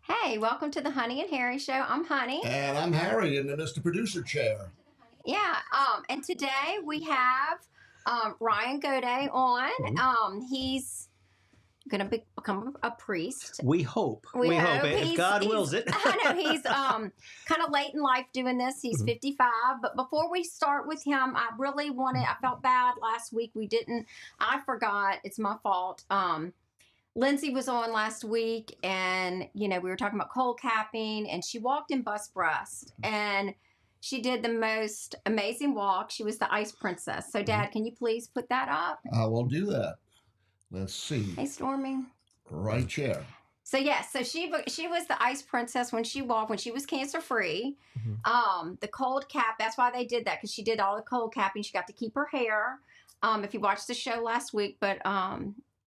Hey, welcome to the Honey and Harry Show. I'm Honey. And I'm Harry in the Mr. Producer chair. Yeah, and today we have Ryan Gaudet on. He's going to become a priest. We hope. We hope. If God wills it. I know he's kind of late in life doing this. He's 55. But before we start with him, I felt bad last week. I forgot. It's my fault. Lindsay was on last week, and we were talking about cold capping, and she walked in bust breast, and she did the most amazing walk. She was the ice princess. So, Dad, can you please put that up? I will do that. Let's see. Hey, Stormy. Right chair. So yes, so she was the ice princess when she walked, when she was cancer free. The cold cap. That's why they did that, because she did all the cold capping. She got to keep her hair. If you watched the show last week, but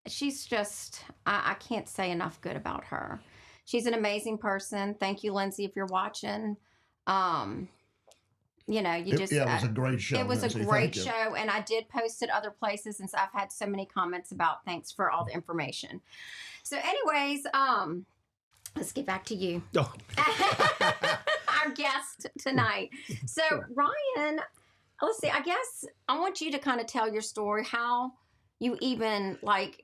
she's just, I can't say enough good about her. She's an amazing person. Thank you, Lindsay, if you're watching. It was a great show. It was Lindsay. a great show, and I did post it other places, and so I've had so many comments about thanks for all the information. So anyways, let's get back to you. Oh. Our guest tonight. So sure. Ryan, let's see, I guess I want you to kind of tell your story, how you even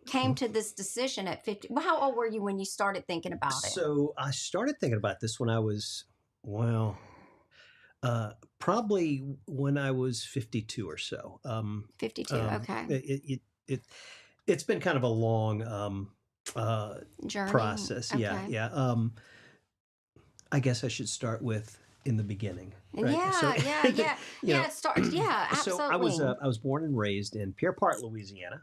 came to this decision at 50. Well, how old were you when you started thinking about it? So I started thinking about this when I was, probably when I was 52 or so. 52, okay. It's been kind of a long journey process. Okay. Yeah. I guess I should start with in the beginning. Right? Yeah. Absolutely. So I was born and raised in Pierre Part, Louisiana.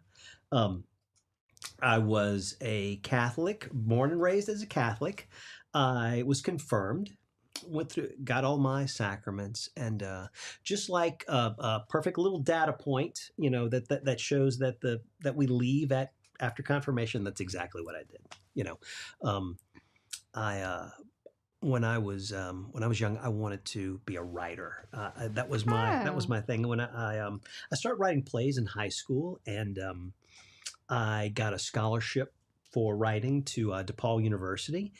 I was a Catholic, born and raised as a Catholic. I was confirmed, got all my sacraments, and just like a perfect little data point, that shows that we leave after confirmation. That's exactly what I did. When I was young, I wanted to be a writer. That was my thing. When I started writing plays in high school, and I got a scholarship for writing to DePaul University.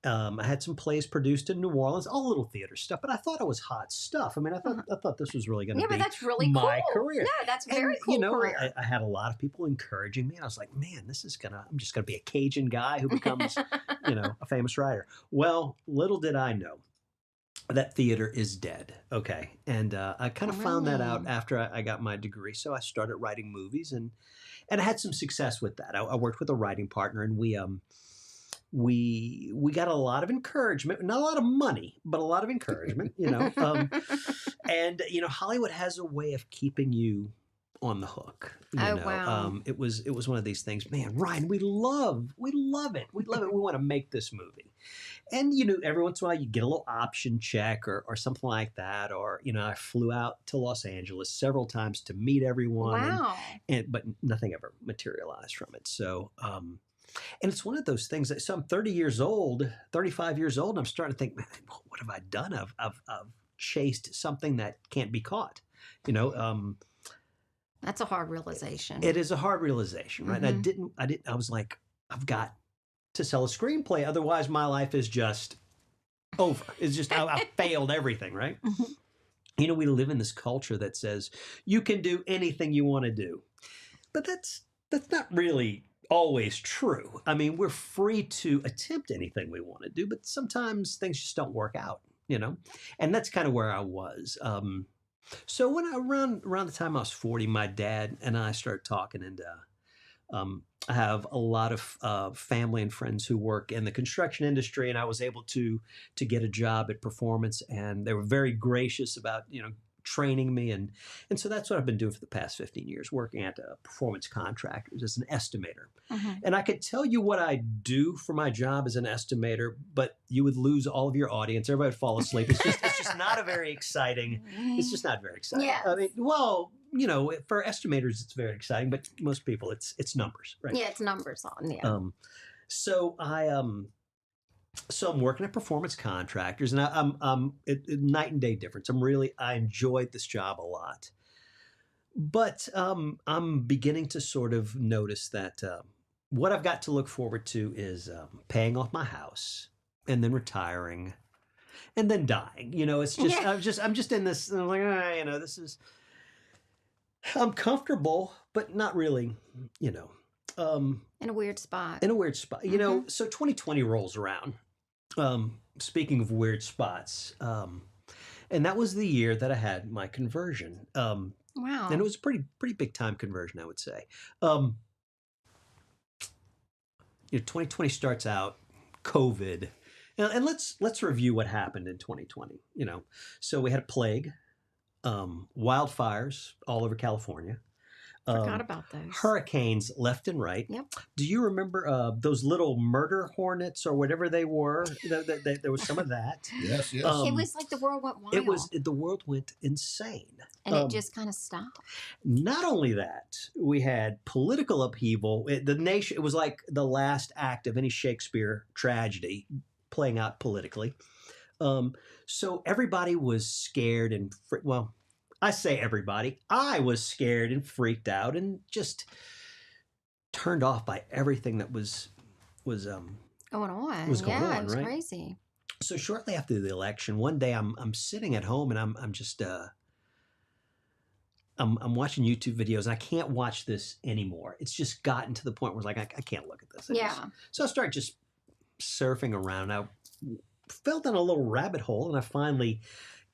I had some plays produced in New Orleans, all little theater stuff, but I thought it was hot stuff. I mean, I thought this was really going to be but that's really my cool. career. Yeah, that's very cool career. I had a lot of people encouraging me, and I was like, man, I'm just going to be a Cajun guy who becomes, a famous writer. Well, little did I know that theater is dead. Okay. And I kind of found that out after I got my degree. So I started writing movies, and I had some success with that. I worked with a writing partner, and we got a lot of encouragement, not a lot of money, but a lot of encouragement, and Hollywood has a way of keeping you on the hook. Wow. It was one of these things, man, Ryan, we love it. We love it. We want to make this movie. And, every once in a while you get a little option check or something like that. Or, I flew out to Los Angeles several times to meet everyone. Wow. But nothing ever materialized from it. So, and it's one of those things that, so I'm 35 years old, and I'm starting to think, man, what have I done? I've chased something that can't be caught, That's a hard realization. It is a hard realization, right? Mm-hmm. And I was like, I've got to sell a screenplay. Otherwise my life is just over. It's just, I failed everything, right? Mm-hmm. We live in this culture that says you can do anything you want to do, but that's not really always true. I mean, we're free to attempt anything we want to do, but sometimes things just don't work out, and that's kind of where I was. So when around the time I was 40, my dad and I started talking, and I have a lot of family and friends who work in the construction industry, and I was able to get a job at Performance, and they were very gracious about, training me. And so that's what I've been doing for the past 15 years, working at Performance Contractors as an estimator. Mm-hmm. And I could tell you what I do for my job as an estimator, but you would lose all of your audience. Everybody would fall asleep. It's just not very exciting. It's just not very exciting. Yes. I mean, for estimators, it's very exciting, but most people, it's numbers, right? Yeah, it's numbers on, yeah. So I'm working at Performance Contractors, and I'm night and day difference. I enjoyed this job a lot, but I'm beginning to sort of notice that what I've got to look forward to is paying off my house, and then retiring, and then dying. It's just I'm just in this. I'm like, this is. I'm comfortable, but not really. In a weird spot. In a weird spot. So 2020 rolls around. Speaking of weird spots, and that was the year that I had my conversion. Wow. And it was a pretty big time conversion, I would say. 2020 starts out, COVID, and let's review what happened in 2020. So we had a plague, wildfires all over California. Forgot about those. Hurricanes left and right. Yep. Do you remember those little murder hornets or whatever they were? There was some of that. Yes. It was like the world went wild. The world went insane. And it just kind of stopped. Not only that, we had political upheaval. The nation, it was like the last act of any Shakespeare tragedy playing out politically. So everybody was scared and, I say everybody. I was scared and freaked out and just turned off by everything that was going on. It was crazy. So shortly after the election, one day I'm sitting at home and I'm just I'm watching YouTube videos and I can't watch this anymore. It's just gotten to the point where it's like I can't look at this. So I started just surfing around. I fell down a little rabbit hole and I finally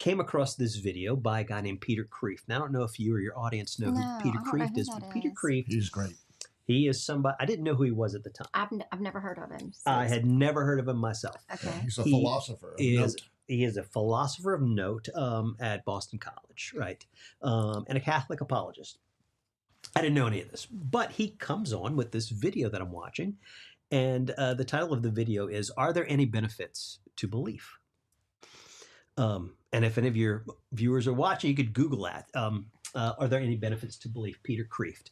came across this video by a guy named Peter Kreeft. Now, I don't know if you or your audience know who Peter Kreeft is. Peter Kreeft. He's great. He is somebody, I didn't know who he was at the time. I've never heard of him. I had never heard of him myself. Okay. He's a philosopher. He is a philosopher of note at Boston College, right? And a Catholic apologist. I didn't know any of this, but he comes on with this video that I'm watching. And the title of the video is, Are There Any Benefits to Belief? And if any of your viewers are watching, you could Google that. Are there any benefits to belief? Peter Kreeft.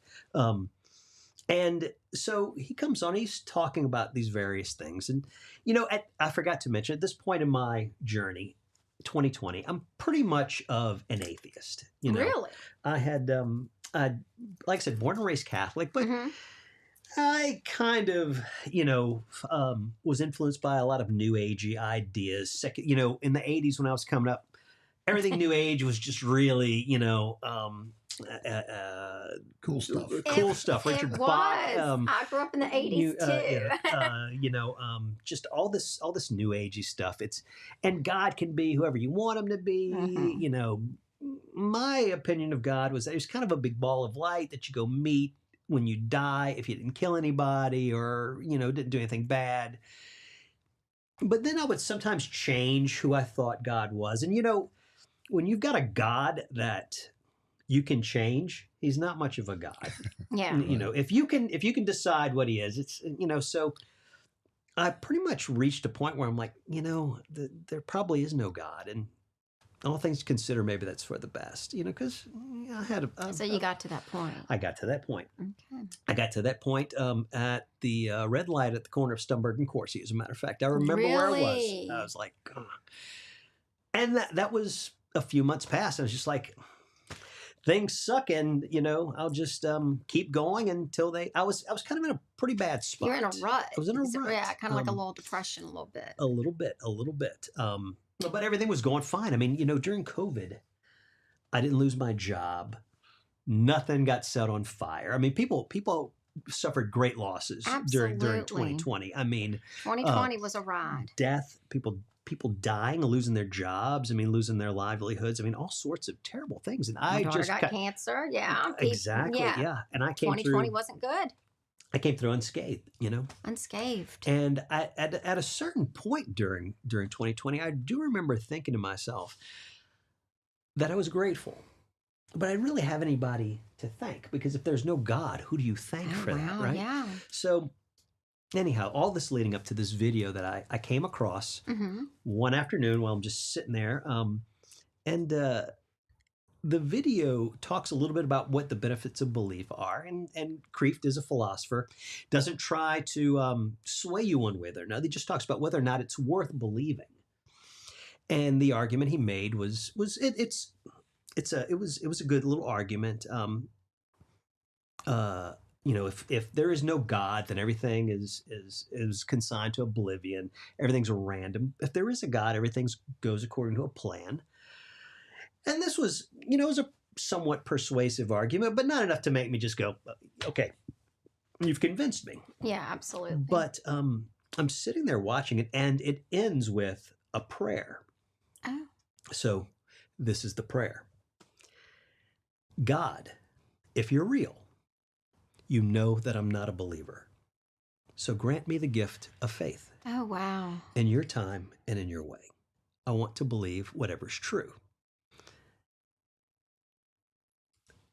And so he comes on, he's talking about these various things. And, I forgot to mention, at this point in my journey, 2020, I'm pretty much of an atheist. Really? I had, like I said, born and raised Catholic, but I kind of, was influenced by a lot of New Agey ideas. In the 80s when I was coming up, everything New Age was just really, cool stuff. Cool stuff. Richard Bach. I grew up in the 80s too. Just all this New Agey stuff. And God can be whoever you want him to be. My opinion of God was that he was kind of a big ball of light that you go meet when you die, if you didn't kill anybody or, didn't do anything bad. But then I would sometimes change who I thought God was. And, when you've got a God that you can change, he's not much of a God. Yeah. If you can decide what he is, it's, so I pretty much reached a point where I'm like, there probably is no God. And all things considered, maybe that's for the best, because I had So you got to that point. I got to that point. Okay. I got to that point at the red light at the corner of Stumberg and Corsi, as a matter of fact. I remember where I was. I was like, ugh. And that was a few months past. I was just like, things suck, and I'll just keep going until I was kind of in a pretty bad spot. You're in a rut. I was in a rut. Yeah, kind of like a little depression, a little bit. A little bit. But everything was going fine. I mean, during COVID, I didn't lose my job. Nothing got set on fire. I mean, people suffered great losses during 2020. I mean, 2020 was a ride. Death, people dying, losing their jobs. I mean, losing their livelihoods. I mean, all sorts of terrible things. And My daughter got cancer. Yeah, exactly. Yeah, and I came 2020 wasn't good. I came through unscathed, Unscathed. And at a certain point during 2020, I do remember thinking to myself that I was grateful, but I didn't really have anybody to thank, because if there's no God, who do you thank for that, right? Yeah. So anyhow, all this leading up to this video that I came across one afternoon while I'm just sitting there, and the video talks a little bit about what the benefits of belief are, and Kreeft is a philosopher, doesn't try to sway you one way or another. He just talks about whether or not it's worth believing. And the argument he made was it was a good little argument. if there is no God, then everything is consigned to oblivion. Everything's random. If there is a God, everything goes according to a plan. And this was, it was a somewhat persuasive argument, but not enough to make me just go, okay, you've convinced me. Yeah, absolutely. But I'm sitting there watching it, and it ends with a prayer. Oh. So this is the prayer. God, if you're real, you know that I'm not a believer. So grant me the gift of faith. Oh, wow. In your time and in your way. I want to believe whatever's true.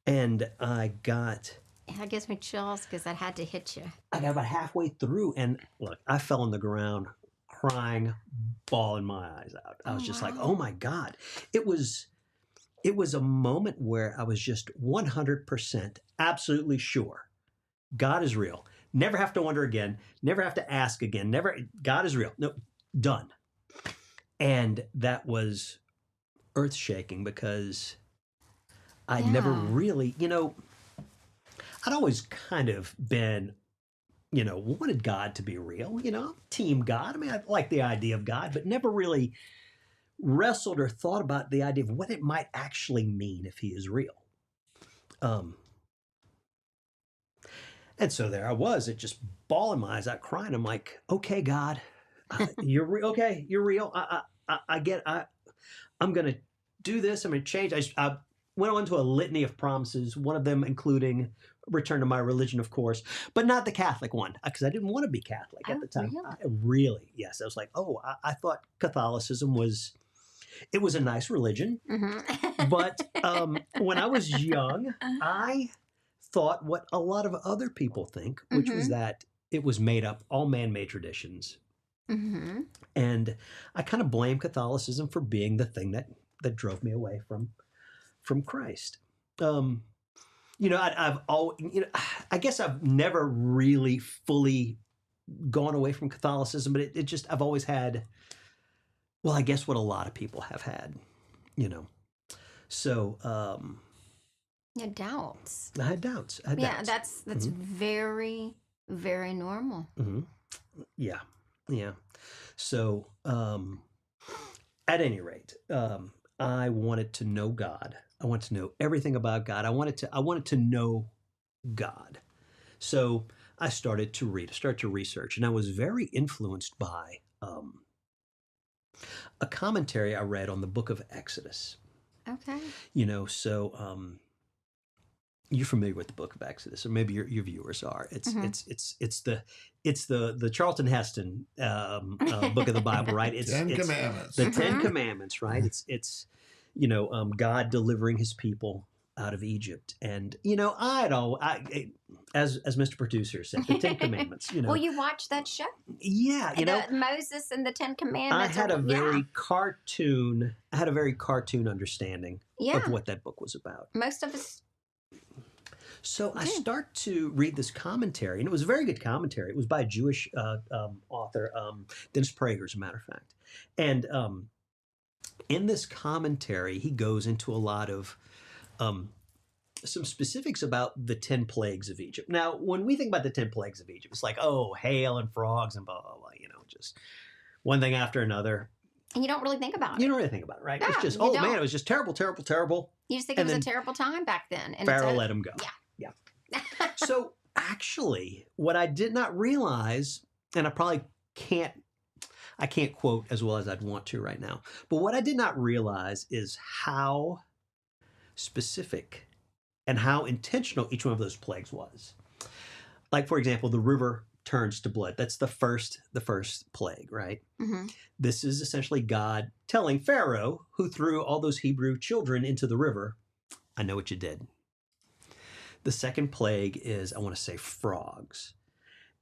And I gives me chills because that had to hit you. I got about halfway through, and look, I fell on the ground crying, bawling my eyes out. I was just like, oh my God. It was a moment where I was just 100% absolutely sure God is real. Never have to wonder again. Never have to ask again. God is real. No, done. And that was earth shaking because I'd never really, I'd always kind of been, wanted God to be real, team God. I mean, I like the idea of God, but never really wrestled or thought about the idea of what it might actually mean if he is real. And so there I was, it just bawling my eyes out, crying. I'm like, okay, God, you're real. Okay, you're real. I get. I'm going to do this. I'm going to change. I went on to a litany of promises. One of them including return to my religion, of course, but not the Catholic one because I didn't want to be Catholic at the time. Really? Yes. I was like, I thought Catholicism was a nice religion, but when I was young, I thought what a lot of other people think, which was that it was made up, all man-made traditions. And I kind of blame Catholicism for being the thing that drove me away from Christ. I've always, I guess I've never really fully gone away from Catholicism, but it just, I've always had, well, I guess what a lot of people have had, So, yeah, doubts. I had doubts. Yeah, that's very, very normal. Yeah. So, at any rate, I wanted to know God. I wanted to know everything about God. I wanted to know God. So I started to read, started to research, and I was very influenced by a commentary I read on the book of Exodus. Okay. You're familiar with the book of Exodus, or maybe your viewers are. It's the Charlton Heston book of the Bible, right? It's Commandments. The 10 Commandments, right? It's God delivering his people out of Egypt, and as Mr. Producer said, the 10 Commandments. Well, you watched that show? Yeah, Moses and the 10 Commandments. I had a very cartoon understanding of what that book was about. Most of us. So I start to read this commentary, and it was a very good commentary. It was by a Jewish author, Dennis Prager, as a matter of fact. And in this commentary, he goes into a lot of some specifics about the 10 plagues of Egypt. Now, when we think about the 10 plagues of Egypt, it's like, hail and frogs and blah, blah, blah, just one thing after another. And you don't really think about it. You don't really think about it, right? No, it's just, man, it was just terrible, terrible, terrible. You just think it was a terrible time back then. And Pharaoh let him go. Yeah. So actually, what I did not realize, and I probably can't quote as well as I'd want to right now, but what I did not realize is how specific and how intentional each one of those plagues was. Like, for example, the river turns to blood. That's the first plague, right? This is essentially God telling Pharaoh, who threw all those Hebrew children into the river, I know what you did. The second plague is, I want to say, frogs.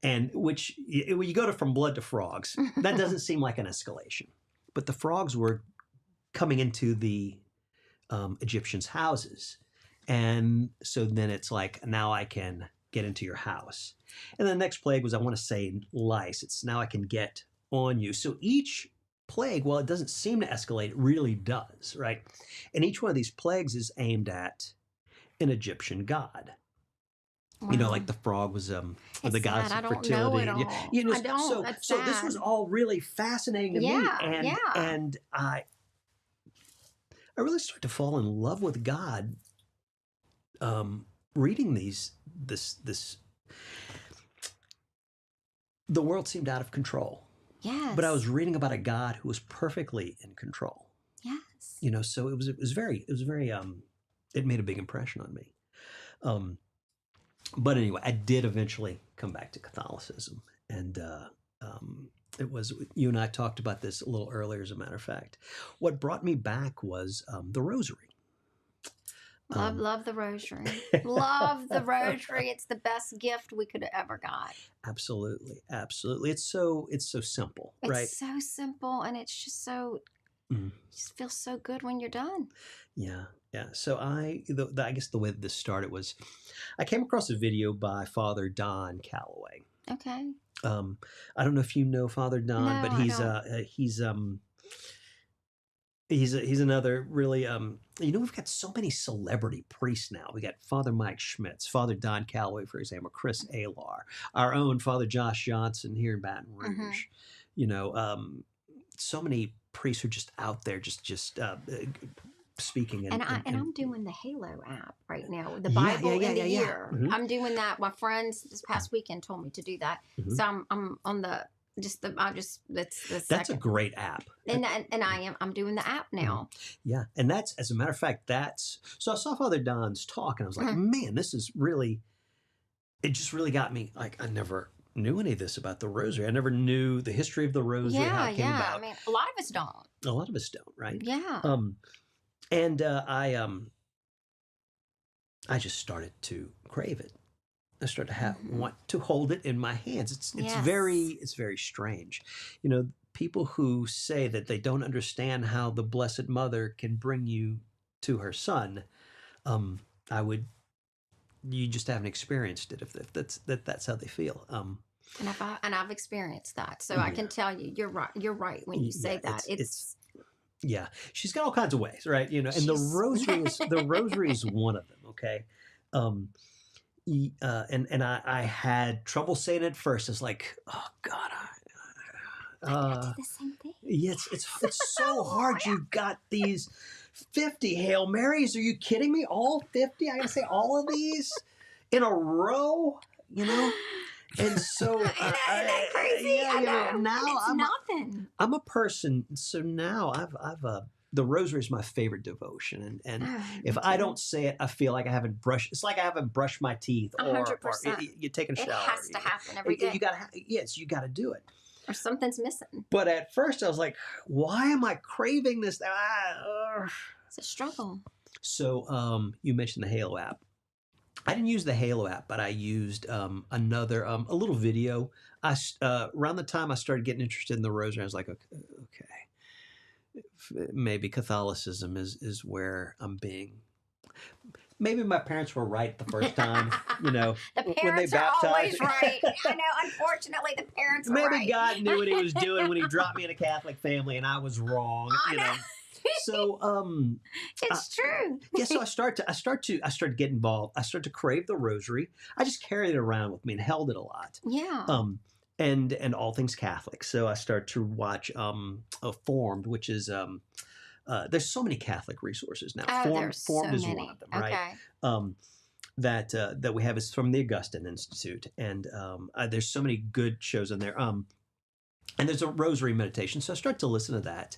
And which, when you go from blood to frogs, that doesn't seem like an escalation. But the frogs were coming into the Egyptians' houses. And so then it's like, now I can get into your house. And the next plague was, I want to say, lice. It's now I can get on you. So each plague, while it doesn't seem to escalate, it really does, right? And each one of these plagues is aimed at an Egyptian god. You know, Wow. like the frog was the It's goddess sad. I of don't know fertility. it And all. you know, I don't. so That's so this was sad. all really fascinating to me, Yeah, and yeah. and I really started to fall in love with God, reading this. The world seemed out of control, Yes. but I was reading about a God who was perfectly in control. Yes. You know, so it was very it made a big impression on me. But anyway, I did eventually come back to Catholicism, and it was, you and I talked about this a little earlier, as a matter of fact. What brought me back was the Rosary. Love the Rosary. Love the Rosary. It's the best gift we could have ever got. Absolutely, absolutely. It's so simple, It's right? so simple, and it's just so. Just feels so good when you're done. Yeah, yeah. So I guess the way that this started was, I came across a video by Father Don Calloway. Okay. I don't know if you know Father Don, No, but I he's another really you know, we've got so many celebrity priests now. We got Father Mike Schmitz, Father Don Calloway, for example, Chris Alar, our own Father Josh Johnson here in Baton Rouge. You know, so many priests are just out there, just speaking. And I'm doing the Halo app right now, the Yeah, Bible in the year. Mhm. I'm doing that. My friends this past weekend told me to do that, so I'm on the that's the That's a second. great app. And I'm doing the app now. Yeah, and that's, as a matter of fact, so I saw Father Don's talk, and I was like, man, this is really. It just really got me. Like, I never knew any of this about the Rosary. I never knew the history of the Rosary, how it came about. I mean, a lot of us don't. A lot of us don't, right? Yeah. And I just started to crave it. I started to want to hold it in my hands. It's very strange. You know, people who say that they don't understand how the Blessed Mother can bring you to her Son, you just haven't experienced it if that's how they feel. And I've experienced that, so I can tell you, you're right. You're right when you say that. It's yeah, she's got all kinds of ways, right? You know, and the Rosary is one of them. Okay, and I had trouble saying it at first. It's like, oh God, I did the same thing. Yeah, it's so hard. You've got these 50 Hail Marys. Are you kidding me? All 50? I gotta say all of these in a row. You know. And so, isn't that crazy? Yeah, I know. You know, now it's nothing. I'm a person. So now I've the Rosary is my favorite devotion, and if I don't say it, I feel like I haven't brushed. It's like I haven't brushed my teeth, or you're taking a shower. It has to happen every day. You got to do it, or something's missing. But at first, I was like, why am I craving this? It's a struggle. So, you mentioned the Halo app. I didn't use the Halo app, but I used another a little video. Around the time I started getting interested in the Rosary, I was like, okay, maybe Catholicism is where I'm being. Maybe my parents were right the first time, you know, the parents when they baptized. Are always right. I know. Unfortunately, the parents are right. Maybe God knew what He was doing when He dropped me in a Catholic family, and I was wrong. You know. So it's true. Yeah, so I started to get involved. I started to crave the Rosary. I just carried it around with me and held it a lot. Yeah. And all things Catholic. So I started to watch Formed, which is there's so many Catholic resources now. Formed is one of them, right? That we have is from the Augustine Institute, and there's so many good shows in there. And there's a Rosary meditation, so I started to listen to that.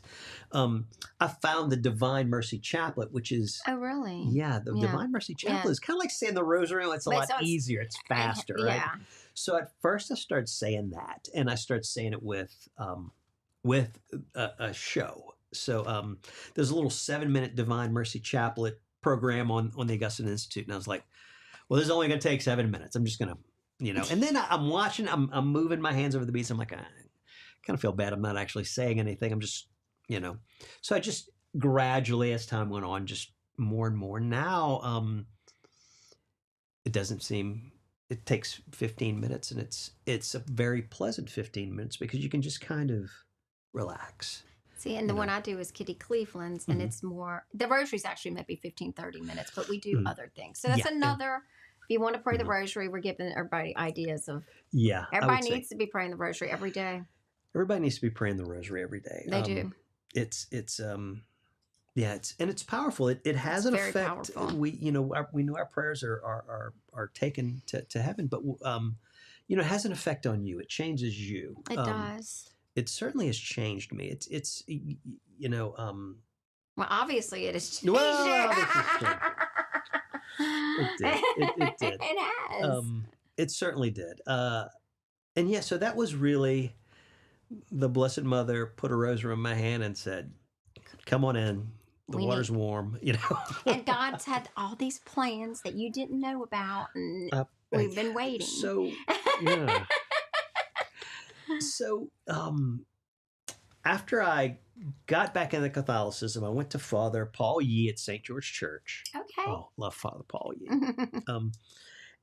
I found the Divine Mercy Chaplet, which is... Oh, really? Yeah, the Divine Mercy Chaplet is kind of like saying the Rosary. It's a lot easier. It's faster, right? Yeah. So at first I started saying that, and I started saying it with a show. So there's a little 7-minute Divine Mercy Chaplet program on the Augustine Institute, and I was like, well, this is only going to take 7 minutes. I'm just going to, you know. And then I'm watching, I'm moving my hands over the beads. I'm like, kind of feel bad I'm not actually saying anything. I'm just, you know. So I just gradually, as time went on, just more and more. Now it doesn't seem, it takes 15 minutes, and it's a very pleasant 15 minutes because you can just kind of relax. See, and the one I do is Kitty Cleveland's, and it's more, the Rosary's actually maybe 15, 30 minutes, but we do other things. So that's another you want to pray the rosary, we're giving everybody ideas of. Yeah. Everybody needs to be praying the rosary every day. Everybody needs to be praying the rosary every day. They do. It's powerful. It has an effect. Powerful. We know our prayers are taken to heaven, but it has an effect on you. It changes you. It does. It certainly has changed me. It's Well, obviously it has changed. Well, it did. It did. It has. It certainly did. And yeah, so that was really the Blessed Mother put a rosary in my hand and said, "Come on in. The water's warm." And God's had all these plans that you didn't know about, and we've been waiting. So yeah. So after I got back into Catholicism, I went to Father Paul Yee at St. George Church. Okay. Oh, love Father Paul Yee.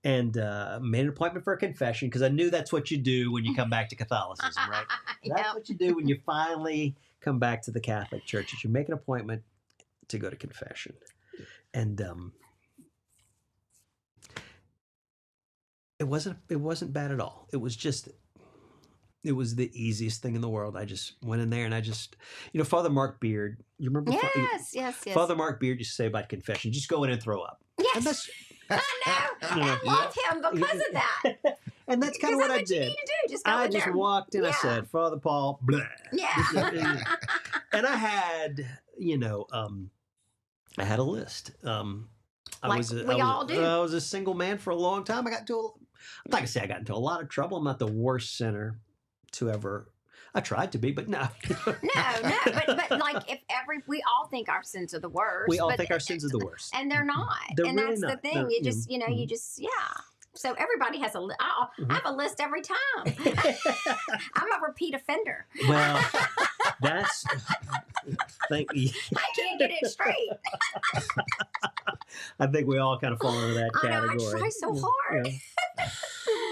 And made an appointment for a confession because I knew that's what you do when you come back to Catholicism, right? That's what you do when you finally come back to the Catholic Church. Is you make an appointment to go to confession. And it wasn't bad at all. It was the easiest thing in the world. I just went in there and I just, Father Mark Beard, you remember? Yes. Father Mark Beard used to say about confession, just go in and throw up. Yes. And that's, I know. I love him because of that. And that's kind of what I did. You need to do. Just go in there. Walked in. I said, Father Paul, blah. Yeah. And I had, I had a list. We all do. I was a single man for a long time. I'm not gonna say I got into a lot of trouble. I'm not the worst sinner to ever. I tried to be, but no. No. But like we all think our sins are the worst. We all think our sins are the worst, and they're not. They're and really that's not. the thing. You just. So everybody has I have a list every time. I'm a repeat offender. Well, that's. Thank you. I can't get it straight. I think we all kind of fall into that category. I try so hard.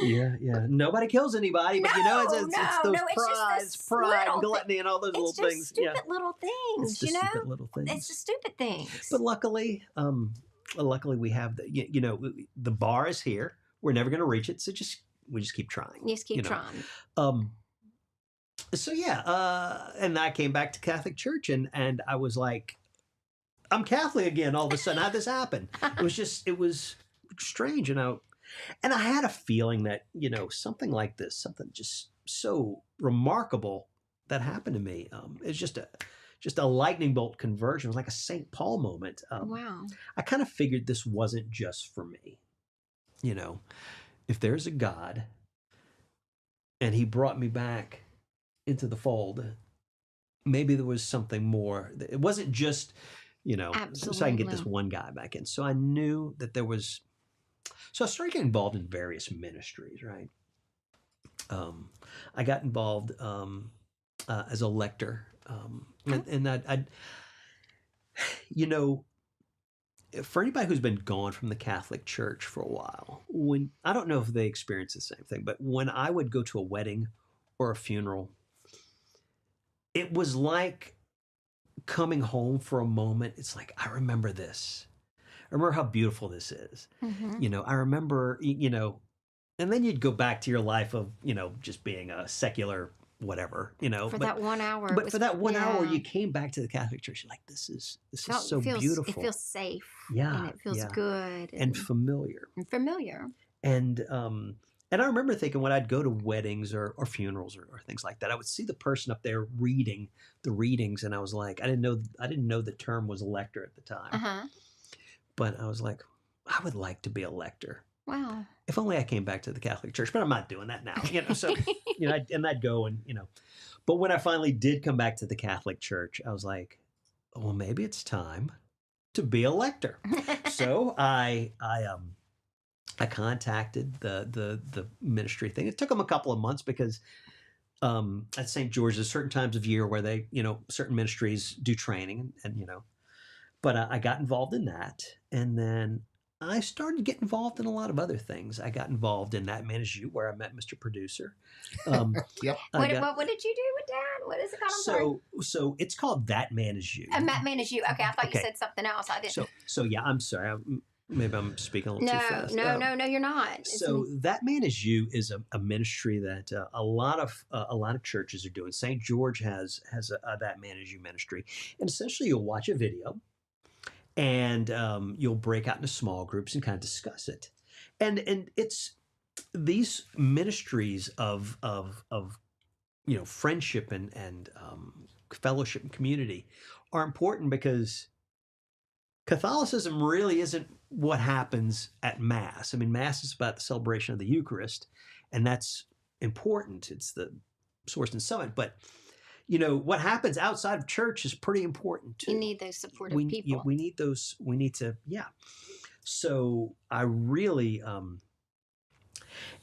Yeah. Nobody kills anybody, but it's those pride, gluttony, and all those little things. Stupid little things. It's the stupid little things. It's the stupid things. But luckily we have the bar is here. We're never going to reach it, so we just keep trying. Just keep trying. So and I came back to Catholic Church, and I was like, I'm Catholic again. All of a sudden, how'd this happen? It was strange, and I had a feeling that something like this, something just so remarkable that happened to me. It's just a lightning bolt conversion. It was like a St. Paul moment. Wow. I kind of figured this wasn't just for me. If there's a God, and He brought me back into the fold, maybe there was something more. It wasn't just, so I can get this one guy back in. So I knew that there was. So I started getting involved in various ministries, right? I got involved as a lector, and I for anybody who's been gone from the Catholic Church for a while, I don't know if they experience the same thing, but when I would go to a wedding or a funeral, it was like coming home for a moment. It's like, I remember this. I remember how beautiful this is. Mm-hmm. I remember, and then you'd go back to your life of, just being a secular whatever, that 1 hour. But for that 1 hour, you came back to the Catholic Church. You're like, this is so beautiful. It feels safe. Yeah. And it feels good. And familiar. And I remember thinking when I'd go to weddings or funerals or things like that, I would see the person up there reading the readings, and I was like, I didn't know the term was lector at the time. Uh-huh. But I was like, I would like to be a lector. Wow. If only I came back to the Catholic Church, but I'm not doing that now. So and I'd go and But when I finally did come back to the Catholic Church, I was like, well, maybe it's time to be a lector. So I contacted the ministry thing. It took them a couple of months because at St. George, there's certain times of year where they, certain ministries do training and but I got involved in that. And then I started to get involved in a lot of other things. I got involved in That Man Is You, where I met Mr. Producer. Yep. What did you do with Dad? What is it called? So it's called That Man Is You. That Man Is You. Okay, I thought you said something else. I didn't. So yeah, I'm sorry. Maybe I'm speaking a little too fast. No, you're not. So that Man Is You is a ministry that a lot of churches are doing. St. George has a That Man Is You ministry, and essentially you'll watch a video, and you'll break out into small groups and kind of discuss it, and it's these ministries of friendship and fellowship and community are important because Catholicism really isn't what happens at Mass. I mean, Mass is about the celebration of the Eucharist, and that's important. It's the source and summit. But, what happens outside of church is pretty important too. You need those supportive people. We need those. We need to, yeah. So I really, and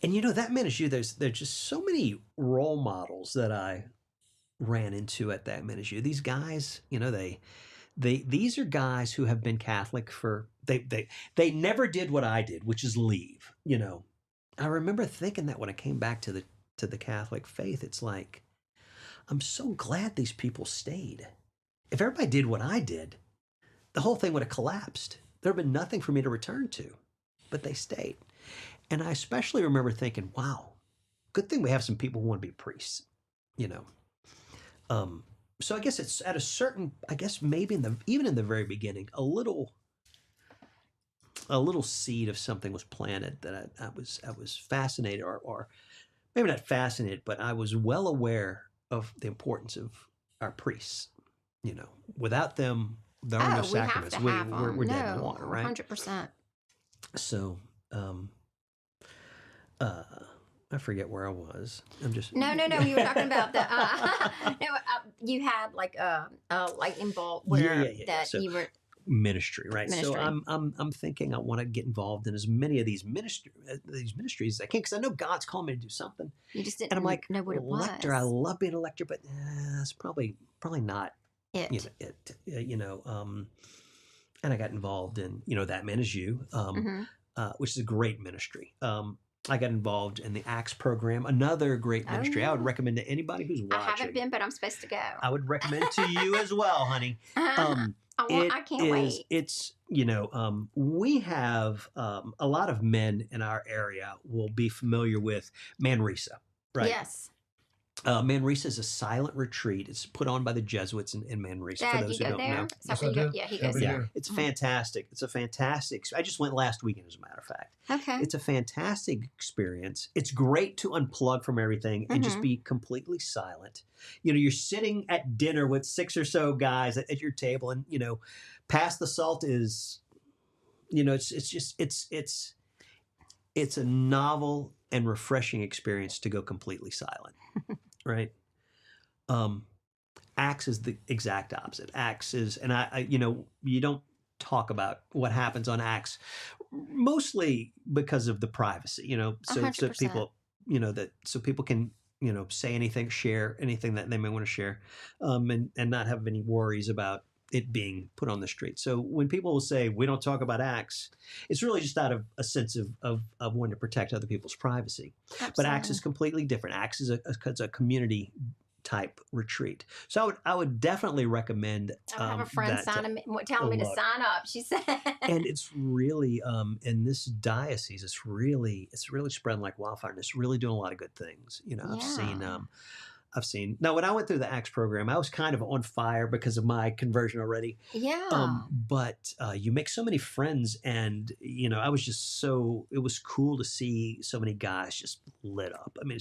that Man Is You, there's just so many role models that I ran into at that Man Is You. These guys, these are guys who have been Catholic for they never did what I did, which is leave. I remember thinking that when I came back to the Catholic faith, it's like, I'm so glad these people stayed. If everybody did what I did, the whole thing would have collapsed. There would have been nothing for me to return to, but they stayed. And I especially remember thinking, wow, good thing we have some people who want to be priests, So I guess it's at a certain, I guess maybe even in the very beginning, a little seed of something was planted that I was fascinated, or maybe not fascinated, but I was well aware of the importance of our priests. Without them, there are no sacraments. We're dead in the water, right? 100%. So, I forget where I was. I'm just no. You were talking about the you had like a lightning bolt where So, you were ministry, right? So I'm thinking I want to get involved in as many of these ministries as I can, because I know God's calling me to do something. You just didn't and I'm like, know what it was. Lector, I love being a lector, but it's probably not it. And I got involved in That Man Is You, which is a great ministry. I got involved in the Acts program, another great ministry. I would recommend to anybody who's watching. I haven't been, but I'm supposed to go. I would recommend to you as well, honey. I can't wait. It's, we have a lot of men in our area will be familiar with Manresa, right? Yes. Manresa is a silent retreat. It's put on by the Jesuits in Manresa. Dad, for those you who go don't there? know. Yes, I do. Yeah, he goes Every there. year. It's fantastic. It's a fantastic. I just went last weekend, as a matter of fact. Okay. It's a fantastic experience. It's great to unplug from everything and just be completely silent. You're sitting at dinner with 6 or so guys at your table, and Pass the Salt is, it's a novel and refreshing experience to go completely silent, right? Acts is the exact opposite. Acts is, and I you don't talk about what happens on Acts, mostly because of the privacy, so 100%. people, so people can, say anything, share anything that they may want to share, and not have any worries about it being put on the street. So when people will say we don't talk about Acts, it's really just out of a sense of wanting to protect other people's privacy. Absolutely. But Acts is completely different. Acts is a community type retreat. So I would definitely recommend. I have a friend telling me to sign up. She said, and it's really in this diocese, it's really spreading like wildfire, and it's really doing a lot of good things. I've seen. Now, when I went through the Acts program, I was kind of on fire because of my conversion already. Yeah. But you make so many friends, and I was just it was cool to see so many guys just lit up. I mean,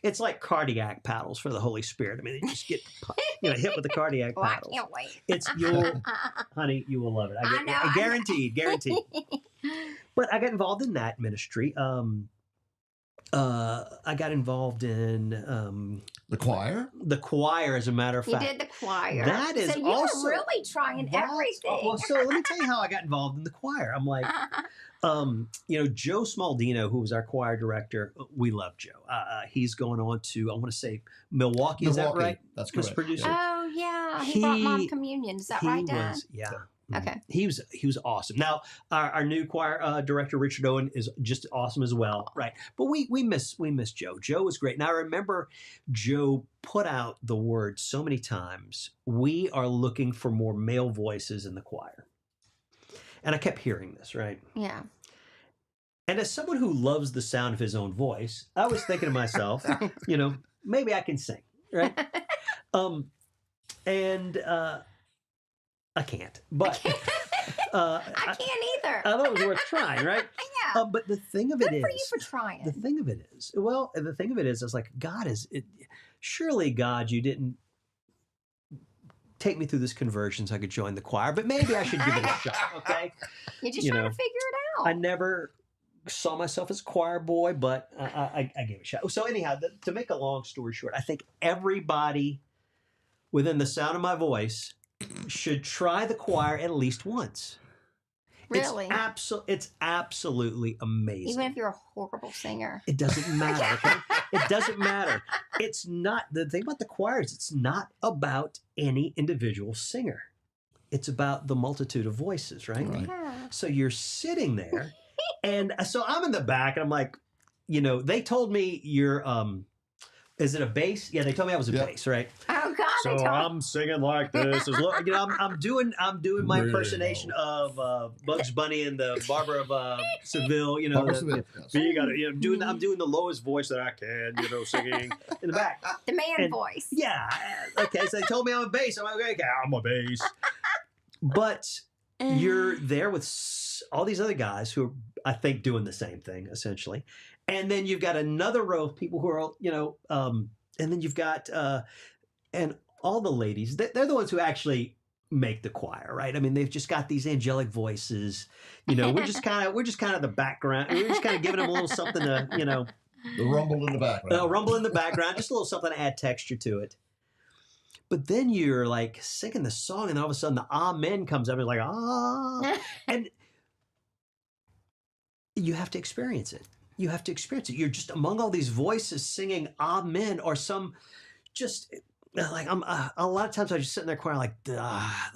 it's like cardiac paddles for the Holy Spirit. I mean, they just get hit with the cardiac paddles. I can't wait. Honey, you will love it. I know. Guaranteed. But I got involved in that ministry. I got involved in the choir. The choir, as a matter of fact. You did the choir. That is so you also were really trying everything. Well, so let me tell you how I got involved in the choir. I'm like, Joe Smaldino, who was our choir director. We love Joe. He's going on to, I want to say, Milwaukee. Is that right? That's correct. Producer. Oh yeah, he brought Mom Communion. Is that right, Dad? Yeah. Okay. He was awesome. Now our new choir director Richard Owen is just awesome as well, right? But we miss Joe. Joe was great. Now I remember Joe put out the word so many times. We are looking for more male voices in the choir. And I kept hearing this, right? Yeah. And as someone who loves the sound of his own voice, I was thinking to myself, maybe I can sing, right? And I can't, but I can't either. I thought it was worth trying, right? Yeah. But the thing of it Good is, for you for trying. the thing of it is, I was like, surely God, you didn't take me through this conversion so I could join the choir, but maybe I should give it a shot, okay? You're just trying to figure it out. I never saw myself as a choir boy, but I gave it a shot. So anyhow, to make a long story short, I think everybody within the sound of my voice should try the choir at least once. Really? It's absolutely amazing. Even if you're a horrible singer. It doesn't matter. Okay? It doesn't matter. It's not, the thing about the choir is it's not about any individual singer. It's about the multitude of voices, right? Yeah. So you're sitting there, and so I'm in the back, and I'm like, they told me you're, is it a bass? Yeah, they told me I was a bass, right? Oh God! So I'm singing like this. I'm doing my impersonation of Bugs Bunny and the Barber of Seville. Barbara Seville, yes. I'm doing the lowest voice that I can. Singing in the back. The man voice. Yeah. Okay. So they told me I'm a bass. I'm like, okay, I'm a bass. But you're there with all these other guys who are, I think, doing the same thing essentially. And then you've got another row of people who are, and then you've got, and all the ladies, they're the ones who actually make the choir, right? I mean, they've just got these angelic voices. We're just kind of the background. We're just kind of giving them a little something to, the rumble in the background. Rumble in the background, just a little something to add texture to it. But then you're like singing the song, and all of a sudden the amen comes up, and it's like, ah, and you have to experience it. You have to experience it. You're just among all these voices singing amen, or some just like a lot of times I just sit in there choir like, this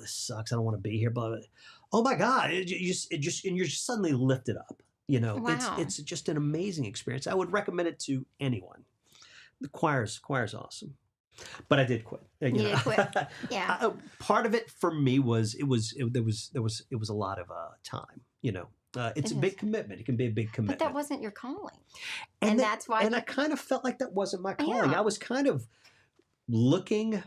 sucks. I don't want to be here. But oh my God, and you're just suddenly lifted up. Wow. It's just an amazing experience. I would recommend it to anyone. The choir's awesome. But I did quit. You did quit. Yeah. Part of it for me was it was a lot of time. It's a big commitment. It can be a big commitment. But that wasn't your calling. And that's why. And I kind of felt like that wasn't my calling. Yeah. I was kind of looking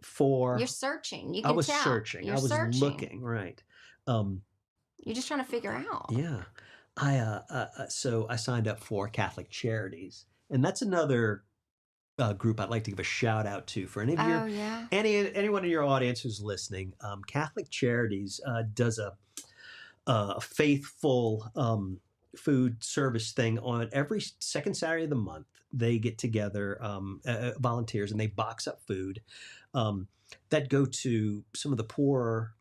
for. You're searching. You can I was tell. searching. You're I was searching. looking. Right. You're just trying to figure out. Yeah. So I signed up for Catholic Charities, and that's another group I'd like to give a shout out to for any of your anyone in your audience who's listening. Catholic Charities does a faithful food service thing on every second Saturday of the month. They get together, volunteers, and they box up food that go to some of the poorer,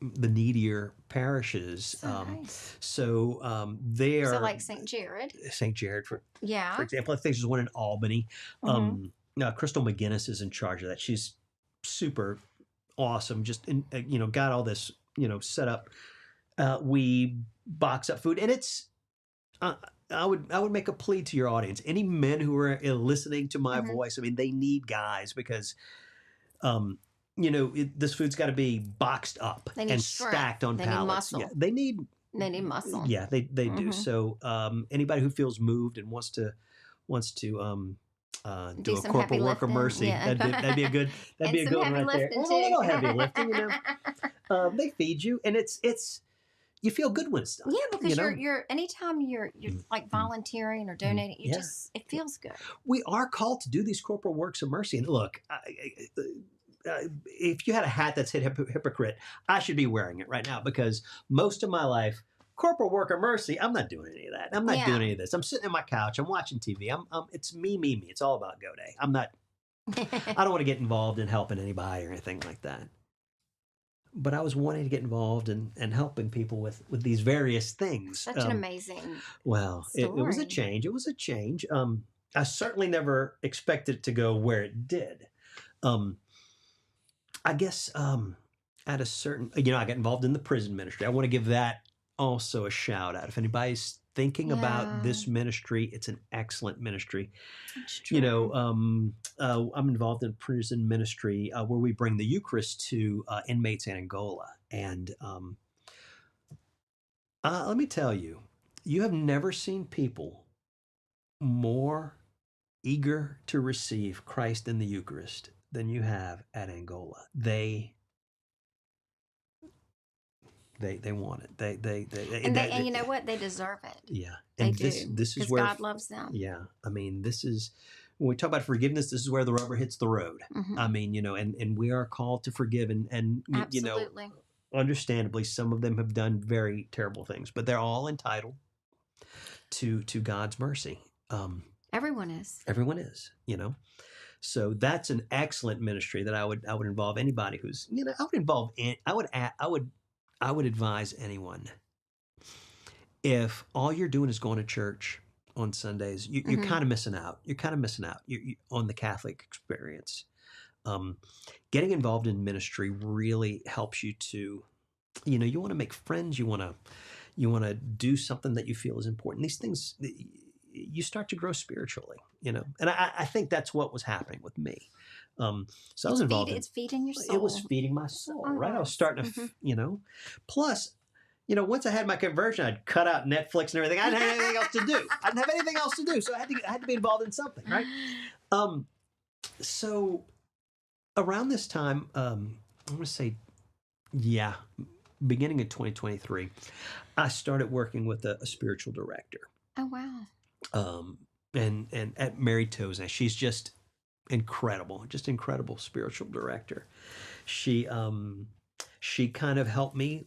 the needier parishes. Nice. So they are. So like St. Jared. St. Jared, for Yeah. example. I think there's one in Albany. Crystal McGinnis is in charge of that. She's super awesome. Just got all this set up. We box up food, and it's. I would make a plea to your audience. Any men who are listening to my voice, I mean, they need guys because, this food's got to be boxed up and stacked on pallets. Need muscle. Yeah, they need muscle. Yeah, they do. So anybody who feels moved and wants to do a corporal work of mercy, that'd be a good one right there. Too. A little heavy lifting, they feed you, and it's. You feel good when it's done. Yeah, because you're anytime you're like volunteering or donating, it feels good. We are called to do these corporal works of mercy. And look, if you had a hat that said hypocrite, I should be wearing it right now because most of my life, corporal work of mercy, I'm not doing any of that. I'm not doing any of this. I'm sitting on my couch. I'm watching TV. It's me. It's all about Gaudet. I'm not. I don't want to get involved in helping anybody or anything like that. But I was wanting to get involved and helping people with these various things. Such an amazing it was a change. It was a change. I certainly never expected it to go where it did. I guess at a certain, I got involved in the prison ministry. I want to give that also a shout out. If anybody's thinking about this ministry, it's an excellent ministry. I'm involved in prison ministry where we bring the Eucharist to inmates in Angola, and Let me tell you, you have never seen people more eager to receive Christ in the Eucharist than you have at Angola. They want it. And you know what? They deserve it. Yeah. They And do. this is Because where God loves them. Yeah. I mean, this is when we talk about forgiveness, this is where the rubber hits the road. Mhm. I mean, and we are called to forgive and you know, Absolutely. understandably, some of them have done very terrible things, but they're all entitled to God's mercy. Everyone is. Everyone is, you know. So that's an excellent ministry that I would involve anybody who's, you know, I would advise anyone, if all you're doing is going to church on Sundays, you're Mhm. kind of missing out. You're kind of missing out on the Catholic experience. Getting involved in ministry really helps you to, you know, you want to make friends. You want to do something that you feel is important. These things, you start to grow spiritually, you know. And I think that's what was happening with me. So I was involved. It's feeding your soul. It was feeding my soul, right? I was Yes. starting to, you know. Plus, you know, once I had my conversion, I'd cut out Netflix and everything. I didn't have anything else to do. I didn't have anything else to do, so I had to be involved in something, right? So around this time, I'm going to say, yeah, beginning of 2023, I started working with a spiritual director. Oh, wow. And at Mary Tozan, she's just incredible spiritual director. She kind of helped me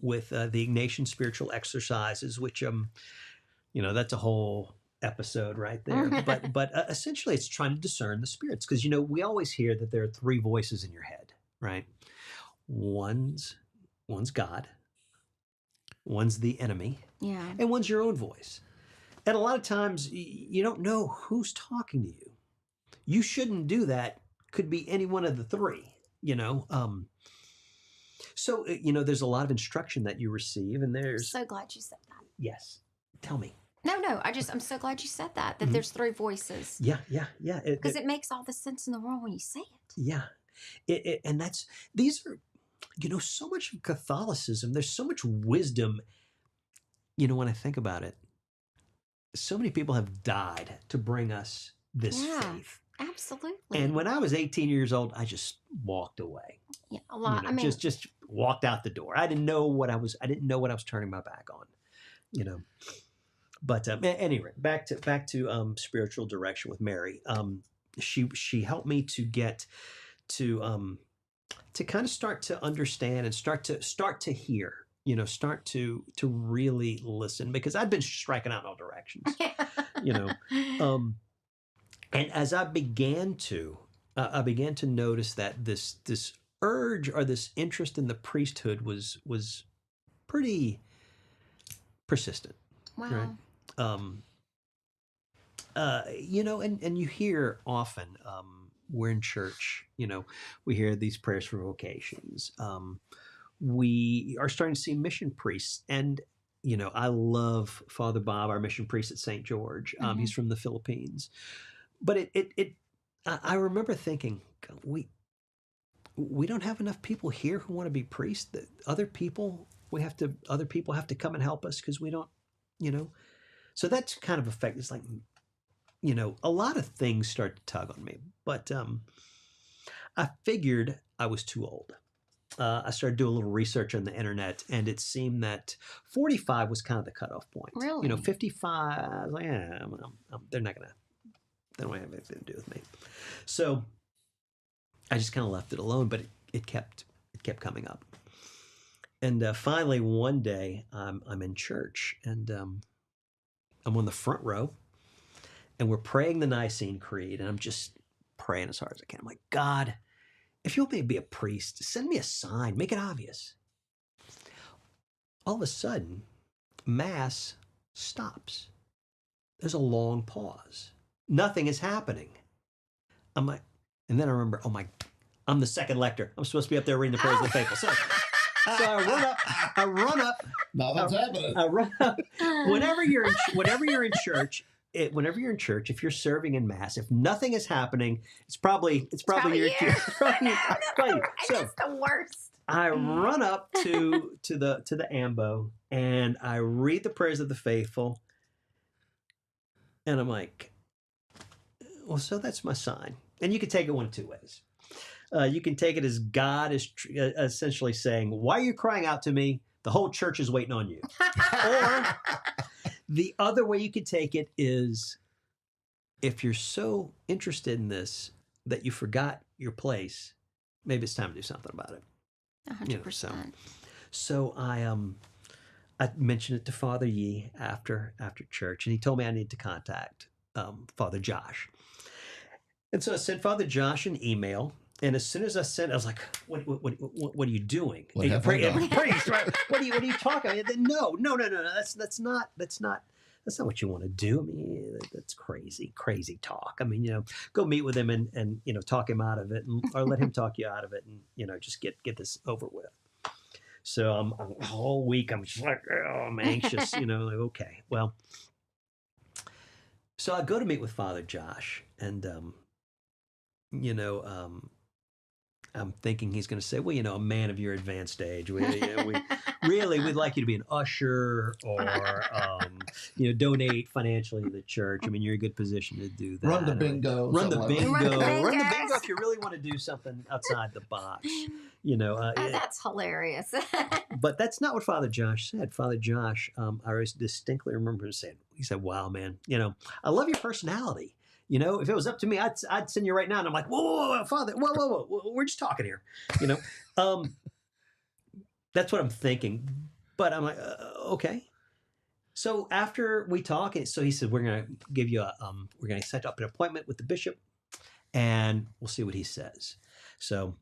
with the Ignatian spiritual exercises, which you know, that's a whole episode right there. But essentially, it's trying to discern the spirits, because you know, we always hear that there are three voices in your head, right? One's God, one's the enemy, Yeah. and one's your own voice. And a lot of times, you don't know who's talking to you. You shouldn't do that. Could be any one of the three, you know. So, you know, there's a lot of instruction that you receive, and there's... So glad you said that. Yes. Tell me. No, I'm so glad you said that Mhm. there's three voices. Yeah. Because it makes all the sense in the world when you say it. Yeah. And these are, you know, so much of Catholicism, there's so much wisdom, you know, when I think about it. So many people have died to bring us this faith. Absolutely. And when I was 18 years old, I just walked away. Yeah, a lot. You know, I mean, just walked out the door. I didn't know what I was turning my back on, you know. But anyway, back to spiritual direction with Mary. She helped me to get to kind of start to understand and start to hear, you know, start to really listen, because I'd been striking out in all directions, you know. And as I began to notice that this urge or this interest in the priesthood was pretty persistent. wow. Right? You know, and you hear often, we're in church, you know, we hear these prayers for vocations. We are starting to see mission priests, and you know, I love Father Bob, our mission priest at St. George. He's from the Philippines. But I remember thinking, we don't have enough people here who want to be priests. That other people have to come and help us, because we don't, you know. So that's kind of effect. It's like, you know, a lot of things start to tug on me. But I figured I was too old. I started doing a little research on the internet, and it seemed that 45 was kind of the cutoff point. Really? You know, 55. Like, they're not gonna. They don't have anything to do with me. So I just kind of left it alone, but it kept coming up. And finally, one day, I'm in church, and I'm on the front row, and we're praying the Nicene Creed, and I'm just praying as hard as I can. I'm like, God, if you'll maybe be a priest, send me a sign, make it obvious. All of a sudden, Mass stops. There's a long pause. Nothing is happening. I'm like, and then I remember, I'm the second lector. I'm supposed to be up there reading the prayers of the faithful. So I run up. Now that's happening. I run up. Whenever you're in church, if you're serving in Mass, if nothing is happening, it's probably your cue. It's probably you. It's the worst. I run up to the ambo and I read the prayers of the faithful, and I'm like, well, so that's my sign. And you can take it one of two ways. You can take it as God is essentially saying, why are you crying out to me? The whole church is waiting on you. Or the other way you could take it is, if you're so interested in this that you forgot your place, maybe it's time to do something about it. 100%. So I mentioned it to Father Yee after church, and he told me I need to contact Father Josh. And so I sent Father Josh an email, and as soon as I sent, I was like, "What are you doing? What have I done? Priest, right? What are you talking about?" No. That's not what you want to do. I mean, that's crazy talk. I mean, go meet with him and talk him out of it, or let him talk you out of it, and just get this over with. So I'm all week. I'm just like, I'm anxious. Like, okay, well. So I go to meet with Father Josh, and I'm thinking he's going to say, well, a man of your advanced age, we'd like you to be an usher or, donate financially to the church. I mean, you're in a good position to do that. Run the bingo. Run the bingo. Run the bingo if you really want to do something outside the box. That's hilarious. But that's not what Father Josh said. Father Josh, I distinctly remember him saying, he said, wow, man, I love your personality. If it was up to me, I'd send you right now. And I'm like, whoa, Father, whoa, we're just talking here. That's what I'm thinking. But I'm like, okay. So after we talk, so he said, we're going to give you we're going to set up an appointment with the bishop, and we'll see what he says. So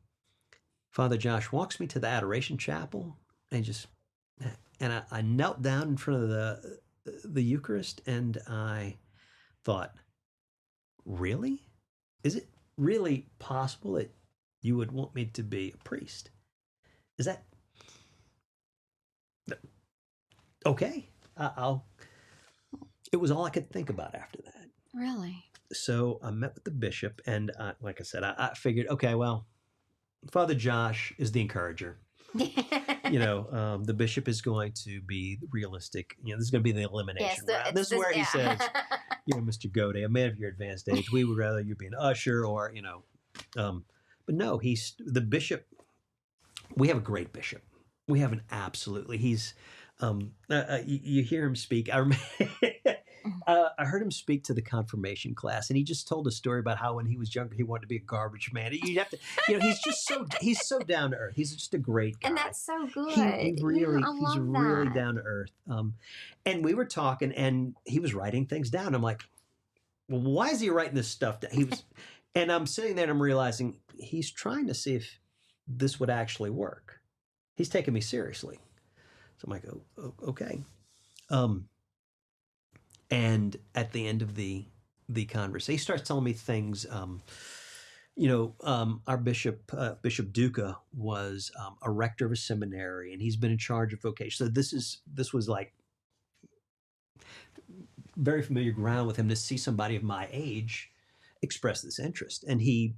Father Josh walks me to the Adoration Chapel, and I knelt down in front of the Eucharist, and I thought, really? Is it really possible that you would want me to be a priest? Is that okay? It was all I could think about after that. Really? So I met with the bishop, and like I said, I figured, okay, well, Father Josh is the encourager. The bishop is going to be realistic. This is going to be the elimination round. This is where he says, Mr. Gaudet, a man of your advanced age, we would rather you be an usher or, but no, he's the bishop. We have a great bishop. We have he's, you hear him speak. I heard him speak to the confirmation class, and he just told a story about how when he was younger, he wanted to be a garbage man. You have to, he's so down to earth. He's just a great guy. And that's so good. He's really that. down to earth. And we were talking, and he was writing things down. I'm like, well, why is he writing this stuff down? And I'm sitting there and I'm realizing he's trying to see if this would actually work. He's taking me seriously. So I'm like, oh, okay. And at the end of the conversation, he starts telling me things. Our bishop, Bishop Duca, was a rector of a seminary, and he's been in charge of vocation. So this was like very familiar ground with him to see somebody of my age express this interest. And he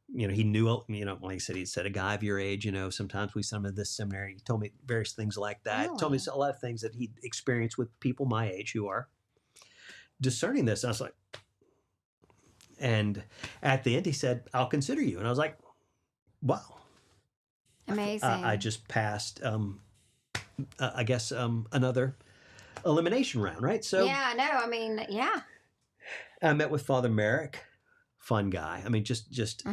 knew, like I said, he said, a guy of your age, sometimes we send him to this seminary. He told me various things like that. Really? Told me a lot of things that he'd experienced with people my age who are discerning this. And I was like, and at the end he said, I'll consider you. And I was like, wow. Amazing. I just passed, I guess, another elimination round, right? So yeah, no, I mean, yeah. I met with Father Merrick, fun guy. I mean, just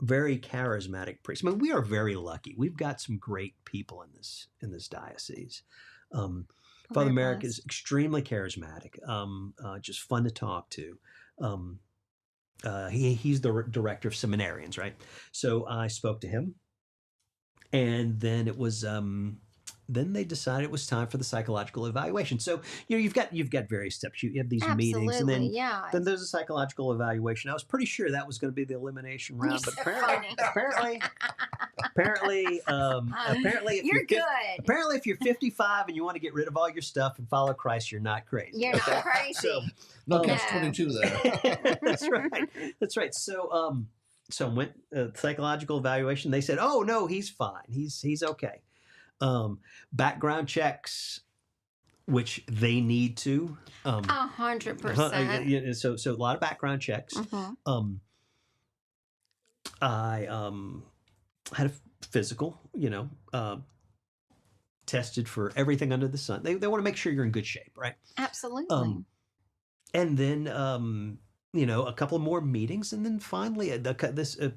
very charismatic priest. I mean, we are very lucky. We've got some great people in this diocese. Father Merrick is extremely charismatic, just fun to talk to. He's the director of seminarians, right? So I spoke to him, and then it was then they decided it was time for the psychological evaluation. So you've got various steps. You have these meetings, and then there's a psychological evaluation. I was pretty sure that was going to be the elimination round, but apparently, if you're 55 and you want to get rid of all your stuff and follow Christ, you're not crazy. You're not crazy. So, no catch 22 there. That's right. So So went psychological evaluation. They said, "Oh no, he's fine. He's okay." Background checks, which they need to. 100%. So a lot of background checks. I had a physical, tested for everything under the sun. They want to make sure you're in good shape, right? Absolutely. And then a couple more meetings, and then finally,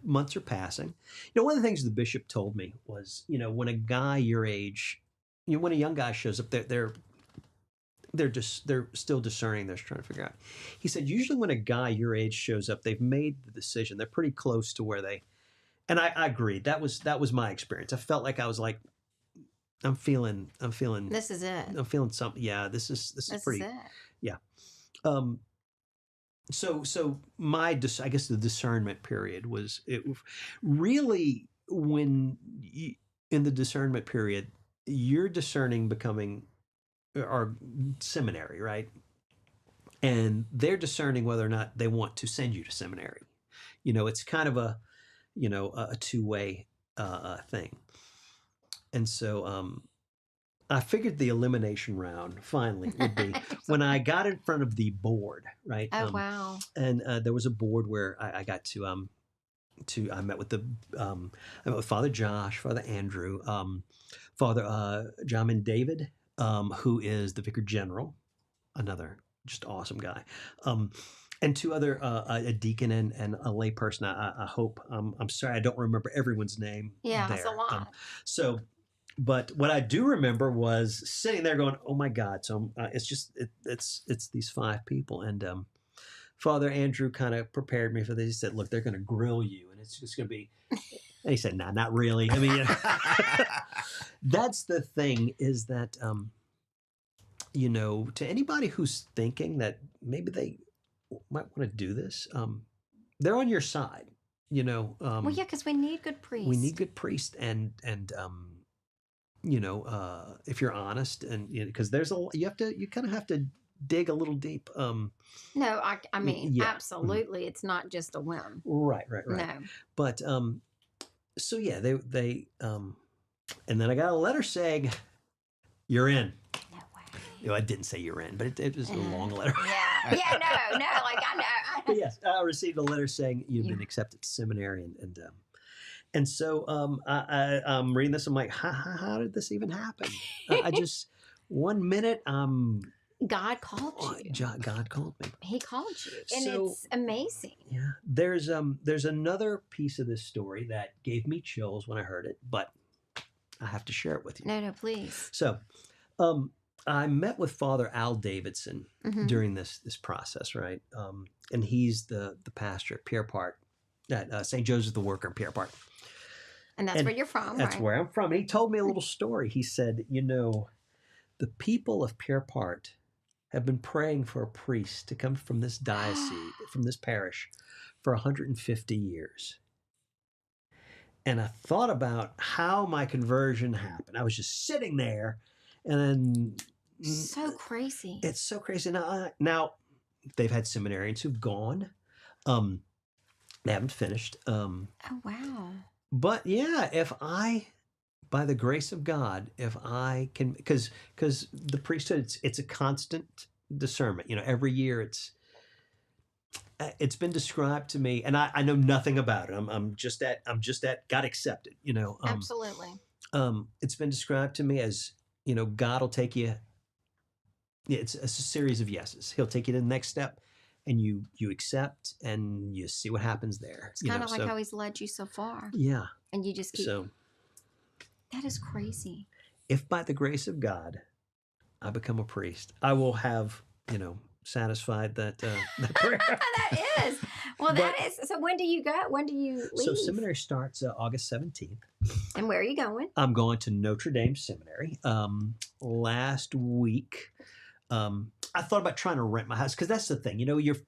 months are passing. One of the things the bishop told me was, when a guy your age, when a young guy shows up, they're still discerning. They're trying to figure out. He said, usually when a guy your age shows up, they've made the decision. They're pretty close to where they. And I agreed. That was my experience. I felt like I was like, I'm feeling. This is it. I'm feeling something. Yeah, this is pretty. Is it. Yeah. So my I guess the discernment period was really when in the discernment period you're discerning becoming our seminary, right? And they're discerning whether or not they want to send you to seminary. It's kind of a two-way thing. And so I figured the elimination round finally would be when I got in front of the board, right? Oh, wow. And there was a board where I got to I met with I met with Father Josh, Father Andrew, Father John and David, who is the Vicar General, another just awesome guy. And two other, a deacon and a lay person. I hope, I'm sorry, I don't remember everyone's name. Yeah, there. that's a lot. But what I do remember was sitting there going, "Oh my God!" So it's these 5 people, and Father Andrew kind of prepared me for this. He said, "Look, they're going to grill you, and it's just going to be." And he said, "Nah, not really." I mean, that's the thing is that to anybody who's thinking that maybe they might want to do this, they're on your side. Well, yeah, because we need good priests. We need good priests, and if you're honest, and because you kind of have to dig a little deep. No, I mean, yeah. Absolutely, it's not just a whim. Right. No, but so yeah, they and then I got a letter saying, "You're in." No way. I didn't say you're in, but it was a long letter. No, like I know. But yes, I received a letter saying you've been accepted to seminary, and so I'm reading this. I'm like, how did this even happen? I just 1 minute God called you. God called me. He called you, and it's amazing. Yeah, there's another piece of this story that gave me chills when I heard it, but I have to share it with you. No, please. So, I met with Father Al Davidson during this process, right? And he's the pastor at Pierre Part, at St. Joseph the Worker in Pierre Part. And that's where you're from, That's right? where I'm from. And he told me a little story. He said, the people of Pierre Part have been praying for a priest to come from this diocese, from this parish, for 150 years. And I thought about how my conversion happened. I was just sitting there, and then so crazy. It's so crazy. Now they've had seminarians who've gone. They haven't finished. Oh, wow. But yeah, by the grace of God, if I can, because the priesthood, it's a constant discernment. Every year it's been described to me, and I know nothing about it. I'm just at got accepted. Absolutely. It's been described to me as God will take you. It's a series of yeses. He'll take you to the next step, and you accept, and you see what happens there. It's kind of like how he's led you so far. Yeah. And you just keep. So that is crazy. If by the grace of God I become a priest, I will have, satisfied that prayer. That is. Well, that is. So when do you go? When do you leave? So seminary starts August 17th. And where are you going? I'm going to Notre Dame Seminary. Last week, I thought about trying to rent my house, because that's the thing.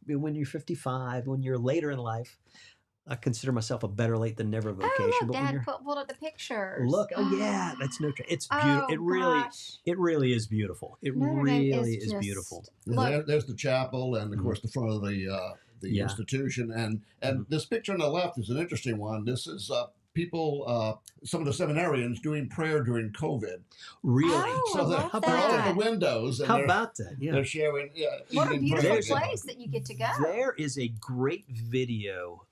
When you're 55, when you're later in life, I consider myself a better late than never vocation. Oh, look, Dad pulled up the pictures. Look, yeah, that's Notre Dame. It's beautiful. It really is beautiful. It Notre really Dame is beautiful. There's the chapel, and of course the front of the the institution. And this picture on the left is an interesting one. This is people, some of the seminarians doing prayer during COVID. Really? Oh, So they're all in the windows. And How about that? Yeah. They're sharing. What a evening beautiful prayer. place that you get to go. There is a great video.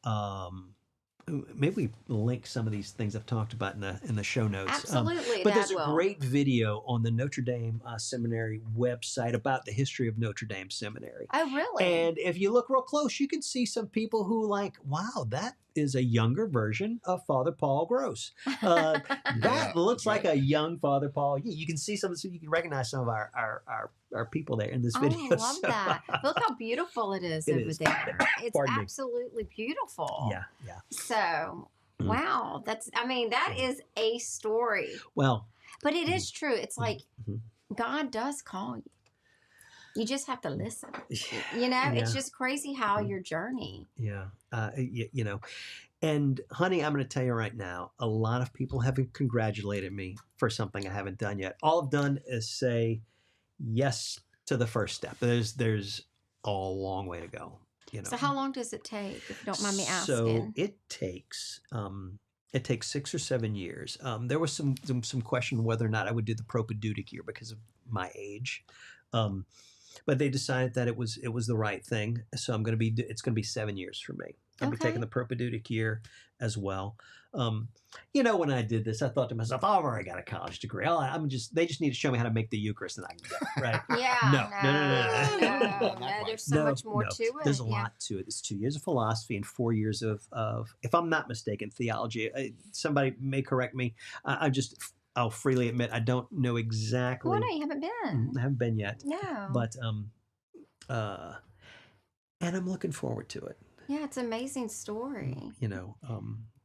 Maybe we link some of these things I've talked about in the show notes. Absolutely, but there's that a will. great video on the Notre Dame Seminary website about the history of Notre Dame Seminary. Oh, really? And if you look real close, you can see some people who wow, that is a younger version of Father Paul Gross. That looks like a young Father Paul. Yeah, you can see you can recognize some of our people there in this video. I love that. Look how beautiful it is over there. It's absolutely beautiful. Yeah. So, wow, that is a story. Well, but it is true. It's like God does call you. You just have to listen. It's just crazy how your journey. Yeah. And honey, I'm going to tell you right now, a lot of people have congratulated me for something I haven't done yet. All I've done is say yes to the first step. There's a long way to go. So how long does it take, if you don't mind me asking? So it takes 6 or 7 years. There was some question whether or not I would do the propedeutic year because of my age. But they decided that it was the right thing. So it's going to be 7 years for me. I'll be taking the propedeutic year as well. When I did this, I thought to myself, I've already got a college degree. They just need to show me how to make the Eucharist and I can get it, right? No. There's so much more to it. There's a lot to it. It's 2 years of philosophy and 4 years of, if I'm not mistaken, theology. Somebody may correct me. I'll freely admit I don't know exactly. Well, no, you haven't been. I haven't been yet. No. But and I'm looking forward to it. Yeah, it's an amazing story.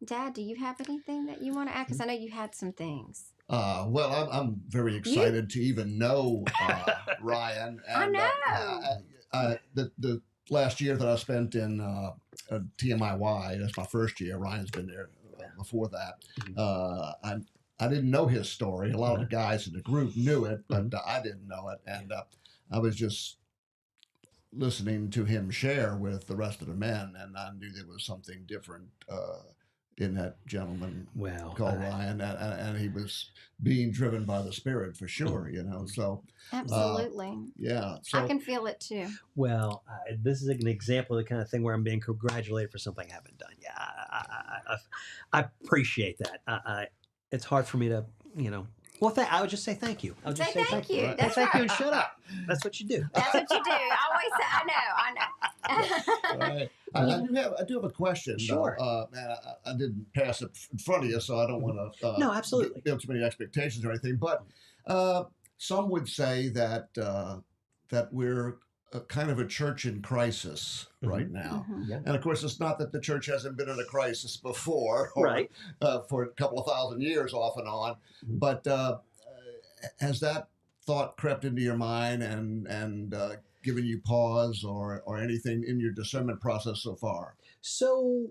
Dad, do you have anything that you want to add? Because I know you had some things. Well, I'm very excited to even know Ryan. And, I know. The last year that I spent in TMIY, that's my first year. Ryan's been there before that. I didn't know his story. A lot of the guys in the group knew it, but I didn't know it. And I was just listening to him share with the rest of the men, and I knew there was something different in that gentleman called Ryan, and he was being driven by the Spirit for sure, So absolutely, So I can feel it too. Well, this is an example of the kind of thing where I'm being congratulated for something I haven't done. Yeah, I appreciate that. It's hard for me to, Well, I would just say thank you. I would just say thank you. Right. That's thank right. you and shut up. That's what you do. That's what you do. I always say, I know. Right. I do have a question. Sure. I didn't pass it in front of you, so I don't want to no, absolutely. build too many expectations or anything. But some would say that we're kind of a church in crisis right now. Yeah. And of course, it's not that the church hasn't been in a crisis before, Right. For a couple of thousand years off and on. But has that thought crept into your mind and given you pause or anything in your discernment process so far? So,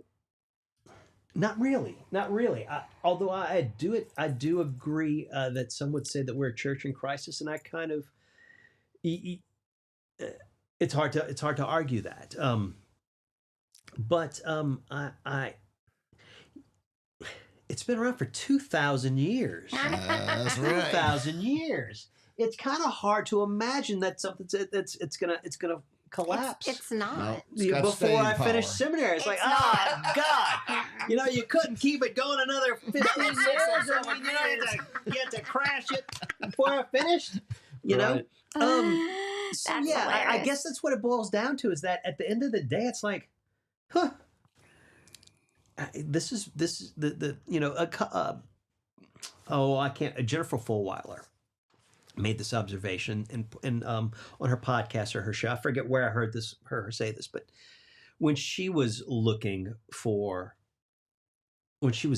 not really. Although I do agree that some would say that we're a church in crisis, and I kind of, it's hard to argue that. But it's been around for 2,000 years. That's right. 2,000 years. It's kind of hard to imagine that something it's gonna collapse. It's not. No. Before I finished seminary, it's like, not. God, you couldn't keep it going another 15 years. You had to crash it before I finished. Right. So That's yeah, I hilarious. guess that's what it boils down to, is that at the end of the day, it's like, this is the I can't. Jennifer Fulwiler made this observation in on her podcast or her show. I forget where I heard her say this, but when she was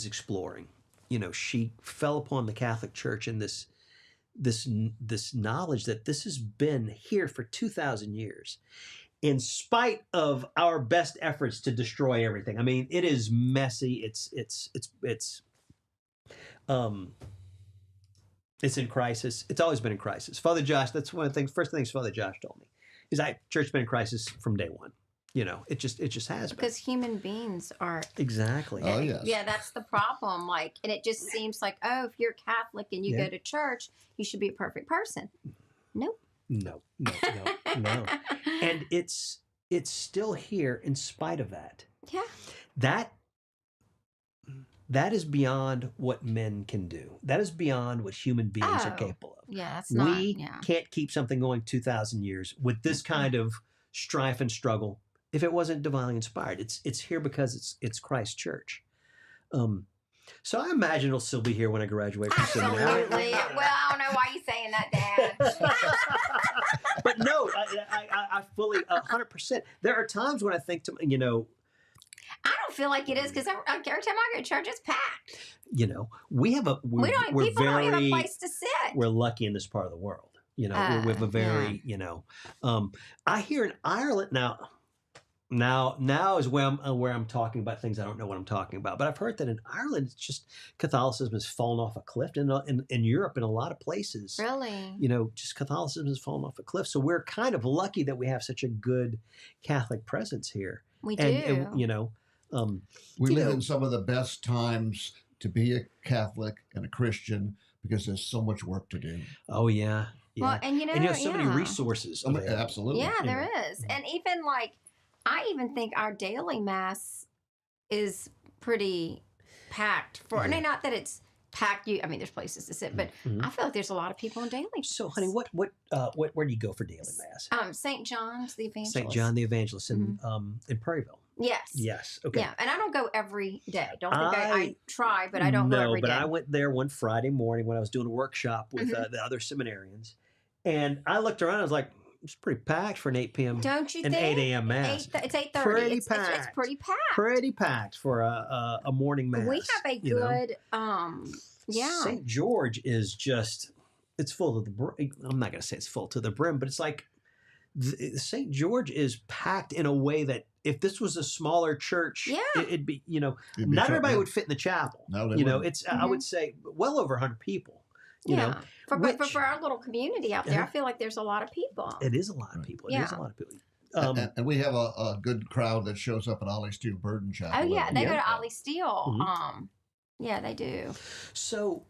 exploring, she fell upon the Catholic Church and this knowledge that this has been here for 2,000 years, in spite of our best efforts to destroy everything. I mean, it is messy. It's in crisis. It's always been in crisis. Father Josh, that's one of the first things Father Josh told me. Church's been in crisis from day one. It just has been. Because human beings are Exactly. Oh, yes. Yeah, that's the problem. Like, and it just seems like, oh, if you're Catholic and you Yeah. go to church, you should be a perfect person. Nope. No. And it's still here in spite of that. Yeah. That is beyond what men can do. That is beyond what human beings are capable of. Yeah, that's not. We Yeah. can't keep something going 2,000 years with this kind of strife and struggle if it wasn't divinely inspired. It's here because it's Christ's church. So I imagine it'll still be here when I graduate from seminary. Absolutely. Well, I don't know why you're saying that, Dad. But no, I fully 100%. There are times when I think to I don't feel like it is because every time I go to church, it's packed. we have People don't have a place to sit. We're lucky in this part of the world. We have a very, I hear in Ireland now is where I'm talking about things I don't know what I'm talking about. But I've heard that in Ireland, it's just Catholicism has fallen off a cliff. In Europe, in a lot of places, Really? just Catholicism has fallen off a cliff. So we're kind of lucky that we have such a good Catholic presence here. We do. And We live in some of the best times to be a Catholic and a Christian because there's so much work to do. Oh yeah. Well, and and you have so many resources. available. Absolutely. Yeah, there is. And even I even think our daily mass is pretty packed for, not that it's packed. There's places to sit, but I feel like there's a lot of people in daily mass. So, honey, where do you go for daily mass? St. John's the Evangelist. St. John the Evangelist in Prairieville. Yes. Yes. Okay. Yeah, and I don't go every day. Don't think I try, but I don't go every day. No, but I went there one Friday morning when I was doing a workshop with the other seminarians, and I looked around. I was like, it's pretty packed for an 8 p.m. Don't you an think? 8 a.m. mass. It's 8:30. Pretty It's packed. pretty packed. Pretty packed for a morning mass. We have a good St. George is just, it's full to the brim. I'm not going to say it's full to the brim, but it's like St. George is packed in a way that if this was a smaller church, it'd be, not everybody would fit in the chapel. No, they wouldn't. It's, I would say, well over 100 people. But for our little community out there, I feel like there's a lot of people. It is a lot of people. It is a lot of people. And we have a good crowd that shows up at Ollie Steele Burden Chapel. Oh, yeah. They go to Ollie Steele. Yeah, they do. So,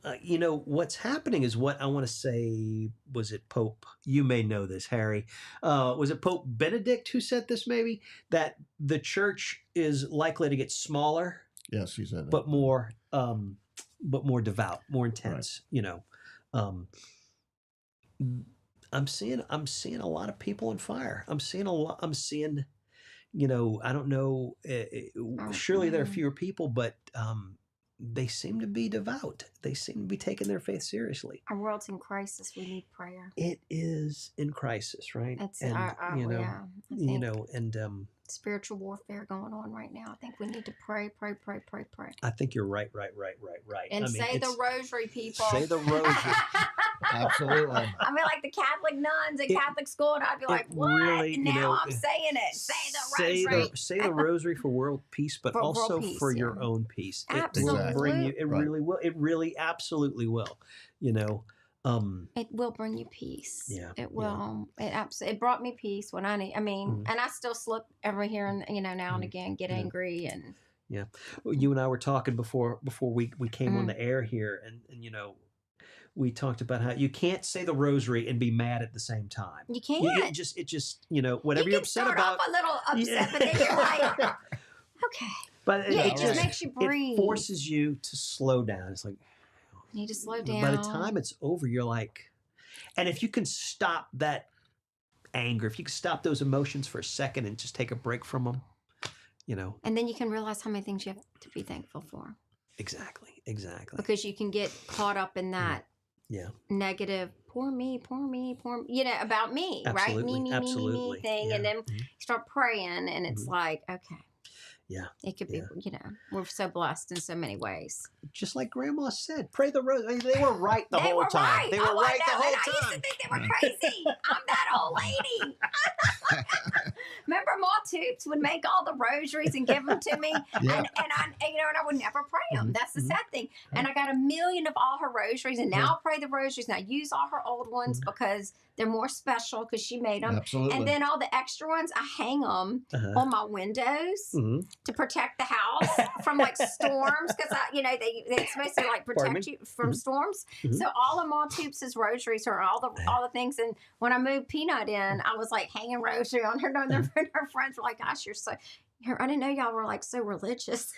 what's happening is what I want to say, was it Pope? You may know this, Harry. Was it Pope Benedict who said this maybe? That the church is likely to get smaller. Yes, he said that. But more devout, more intense, I'm seeing a lot of people on fire. I'm seeing, I don't know, surely there are fewer people, but they seem to be devout. They seem to be taking their faith seriously. Our world's in crisis. We need prayer. It is in crisis, right? That's spiritual warfare going on right now. I think we need to pray. I think you're right. And say the rosary, people. Say the rosary. Absolutely. Like the Catholic nuns at Catholic school, and I'd be like, what? Really, and now I'm saying it. Say the rosary. Say the rosary for world peace, but also peace, for your own peace. Absolutely. It will bring you. It really will. It really absolutely will. It will bring you peace. Yeah, it will. It brought me peace when I need. And I still slip every here and now and again, get angry and. Yeah, well, you and I were talking before we came on the air here, and we talked about how you can't say the rosary and be mad at the same time. You can't. It just whatever you're upset about. You can start off a little upset, but then you're like, okay. But it just makes you breathe. It forces you to slow down. It's like. You need to slow down. By the time it's over, you're like, and if you can stop that anger, if you can stop those emotions for a second and just take a break from them, And then you can realize how many things you have to be thankful for. Exactly. Because you can get caught up in that negative, poor me, about me, absolutely. right? Me thing. Yeah. And then you start praying and it's like, okay. Yeah. It could be, we're so blessed in so many ways. Just like Grandma said, pray the rosary. They were right the whole time. They were right the whole time. I used to think they were crazy. I'm that old lady. Remember, Ma Toops would make all the rosaries and give them to me, and I would never pray them. That's the sad thing. And I got a million of all her rosaries, and now I'll pray the rosaries, and I use all her old ones because they're more special because she made them. Absolutely. And then all the extra ones, I hang them on my windows to protect the house from like storms, because they're supposed to like protect you from storms. So all of Ma Toops' rosaries are all the things. And when I moved Peanut in, I was like hanging rosary on her. And her friends were like, "Gosh, I didn't know y'all were like so religious."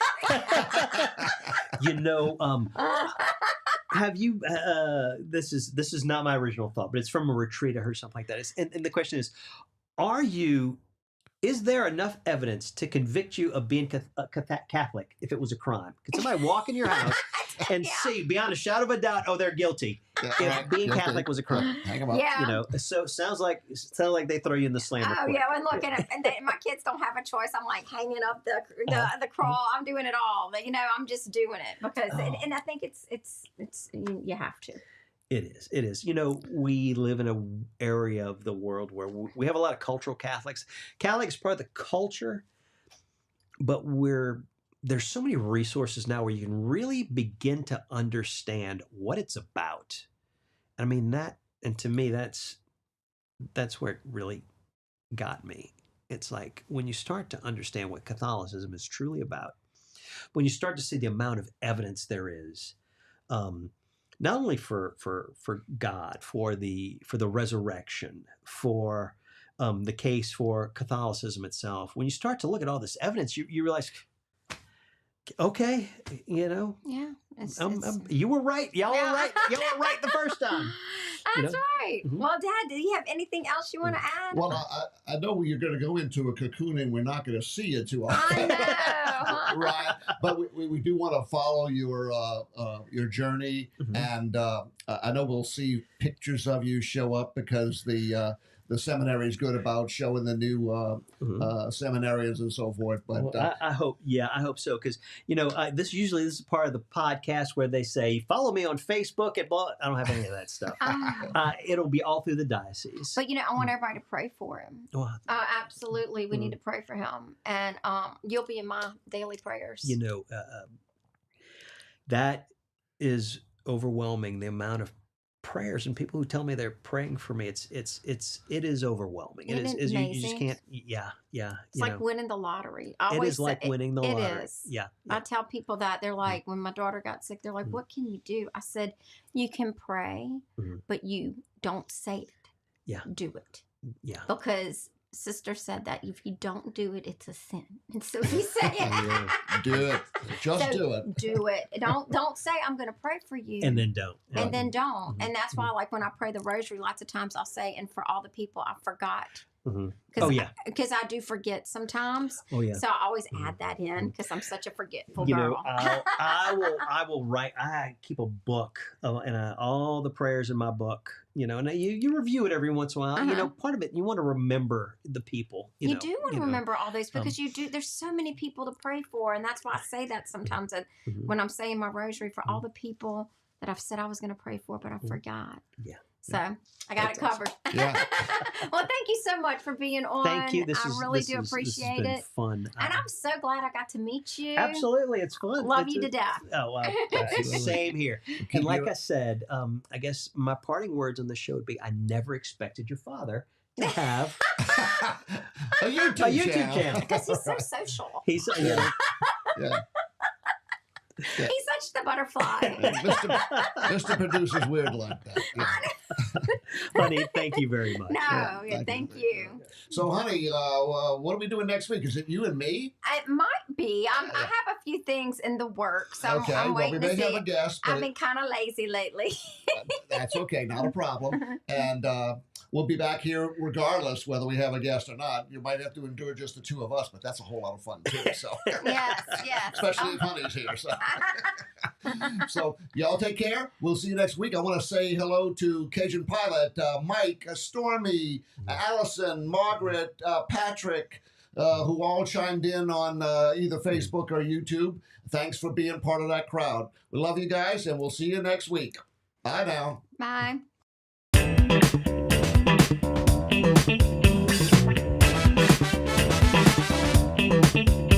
Have you? This is not my original thought, but it's from a retreat I heard something like that. And the question is, is there enough evidence to convict you of being Catholic if it was a crime? Could somebody walk in your house and see beyond a shadow of a doubt, oh, they're guilty, if being Catholic was a crime? Hang them up. Yeah. So it sounds like they throw you in the slammer. Oh yeah, and look at it, and my kids don't have a choice. I'm like hanging up the crawl. I'm doing it all. I'm just doing it because, and I think it's you have to. It is. We live in an area of the world where we have a lot of cultural Catholics. Catholics are part of the culture, but there's so many resources now where you can really begin to understand what it's about. I mean, and to me, that's where it really got me. It's like when you start to understand what Catholicism is truly about, when you start to see the amount of evidence there is, not only for God, for the resurrection, for the case for Catholicism itself. When you start to look at all this evidence, you realize, okay, Yeah. You were right. Y'all were right. Y'all were right the first time. That's right. Well, Dad, do you have anything else you want to add? Well, I know you're going to go into a cocoon and we're not going to see you too I often. know. Right. But we do want to follow your journey. And I know we'll see pictures of you show up because the seminary is good about showing the new seminarians and so forth. But I hope so, because this is part of the podcast where they say follow me on Facebook and blah. I don't have any of that stuff. It'll be all through the diocese. But I want everybody to pray for him. Absolutely, we need to pray for him, and you'll be in my daily prayers. That is overwhelming. The amount of prayers and people who tell me they're praying for me, it is overwhelming. It is you just can't. It's like winning the lottery. It is like winning the lottery. It is. Yeah. I tell people that. They're like, when my daughter got sick, they're like, what can you do? I said, you can pray, but you don't say it. Yeah. Do it. Yeah. Because Sister said that if you don't do it, it's a sin. And so he's saying, do it. Just do it. Do it. Don't say I'm going to pray for you, and then don't. And then don't. And that's why, like when I pray the rosary, lots of times I'll say, and for all the people I forgot. Because I do forget sometimes. So I always add that in because I'm such a forgetful girl. I will write. I keep a book and all the prayers in my book. And you review it every once in a while. Part of it you want to remember the people. You do want to remember all those because you do. There's so many people to pray for, and that's why I say that sometimes when I'm saying my rosary for all the people that I've said I was going to pray for, but I forgot. Yeah. So I got it covered. Yeah. Well, thank you so much for being on. Thank you. I really do appreciate it. Fun. And I'm so glad I got to meet you. Absolutely. It's fun. Love you to death. Oh, wow. Same here. And like I said, I guess my parting words on the show would be, I never expected your father to have a YouTube channel. Because he's so social. Yeah. He's such the butterfly. Mr. Producer's weird like that. Yeah. Honey, thank you very much. No, thank you. So, honey, what are we doing next week? Is it you and me? It might be. I have a few things in the works. So okay, I'm waiting we may to see. Have a guest. I've been kind of lazy lately. That's okay, not a problem. And we'll be back here regardless whether we have a guest or not. You might have to endure just the two of us, but that's a whole lot of fun too. So yes. Especially if Honey's here. So y'all take care. We'll see you next week. I want to say hello to Cajun Pilot, Mike, Stormy, Allison, Margaret, Patrick, who all chimed in on either Facebook or YouTube. Thanks for being part of that crowd. We love you guys, and we'll see you next week. Bye now. Bye. Bye.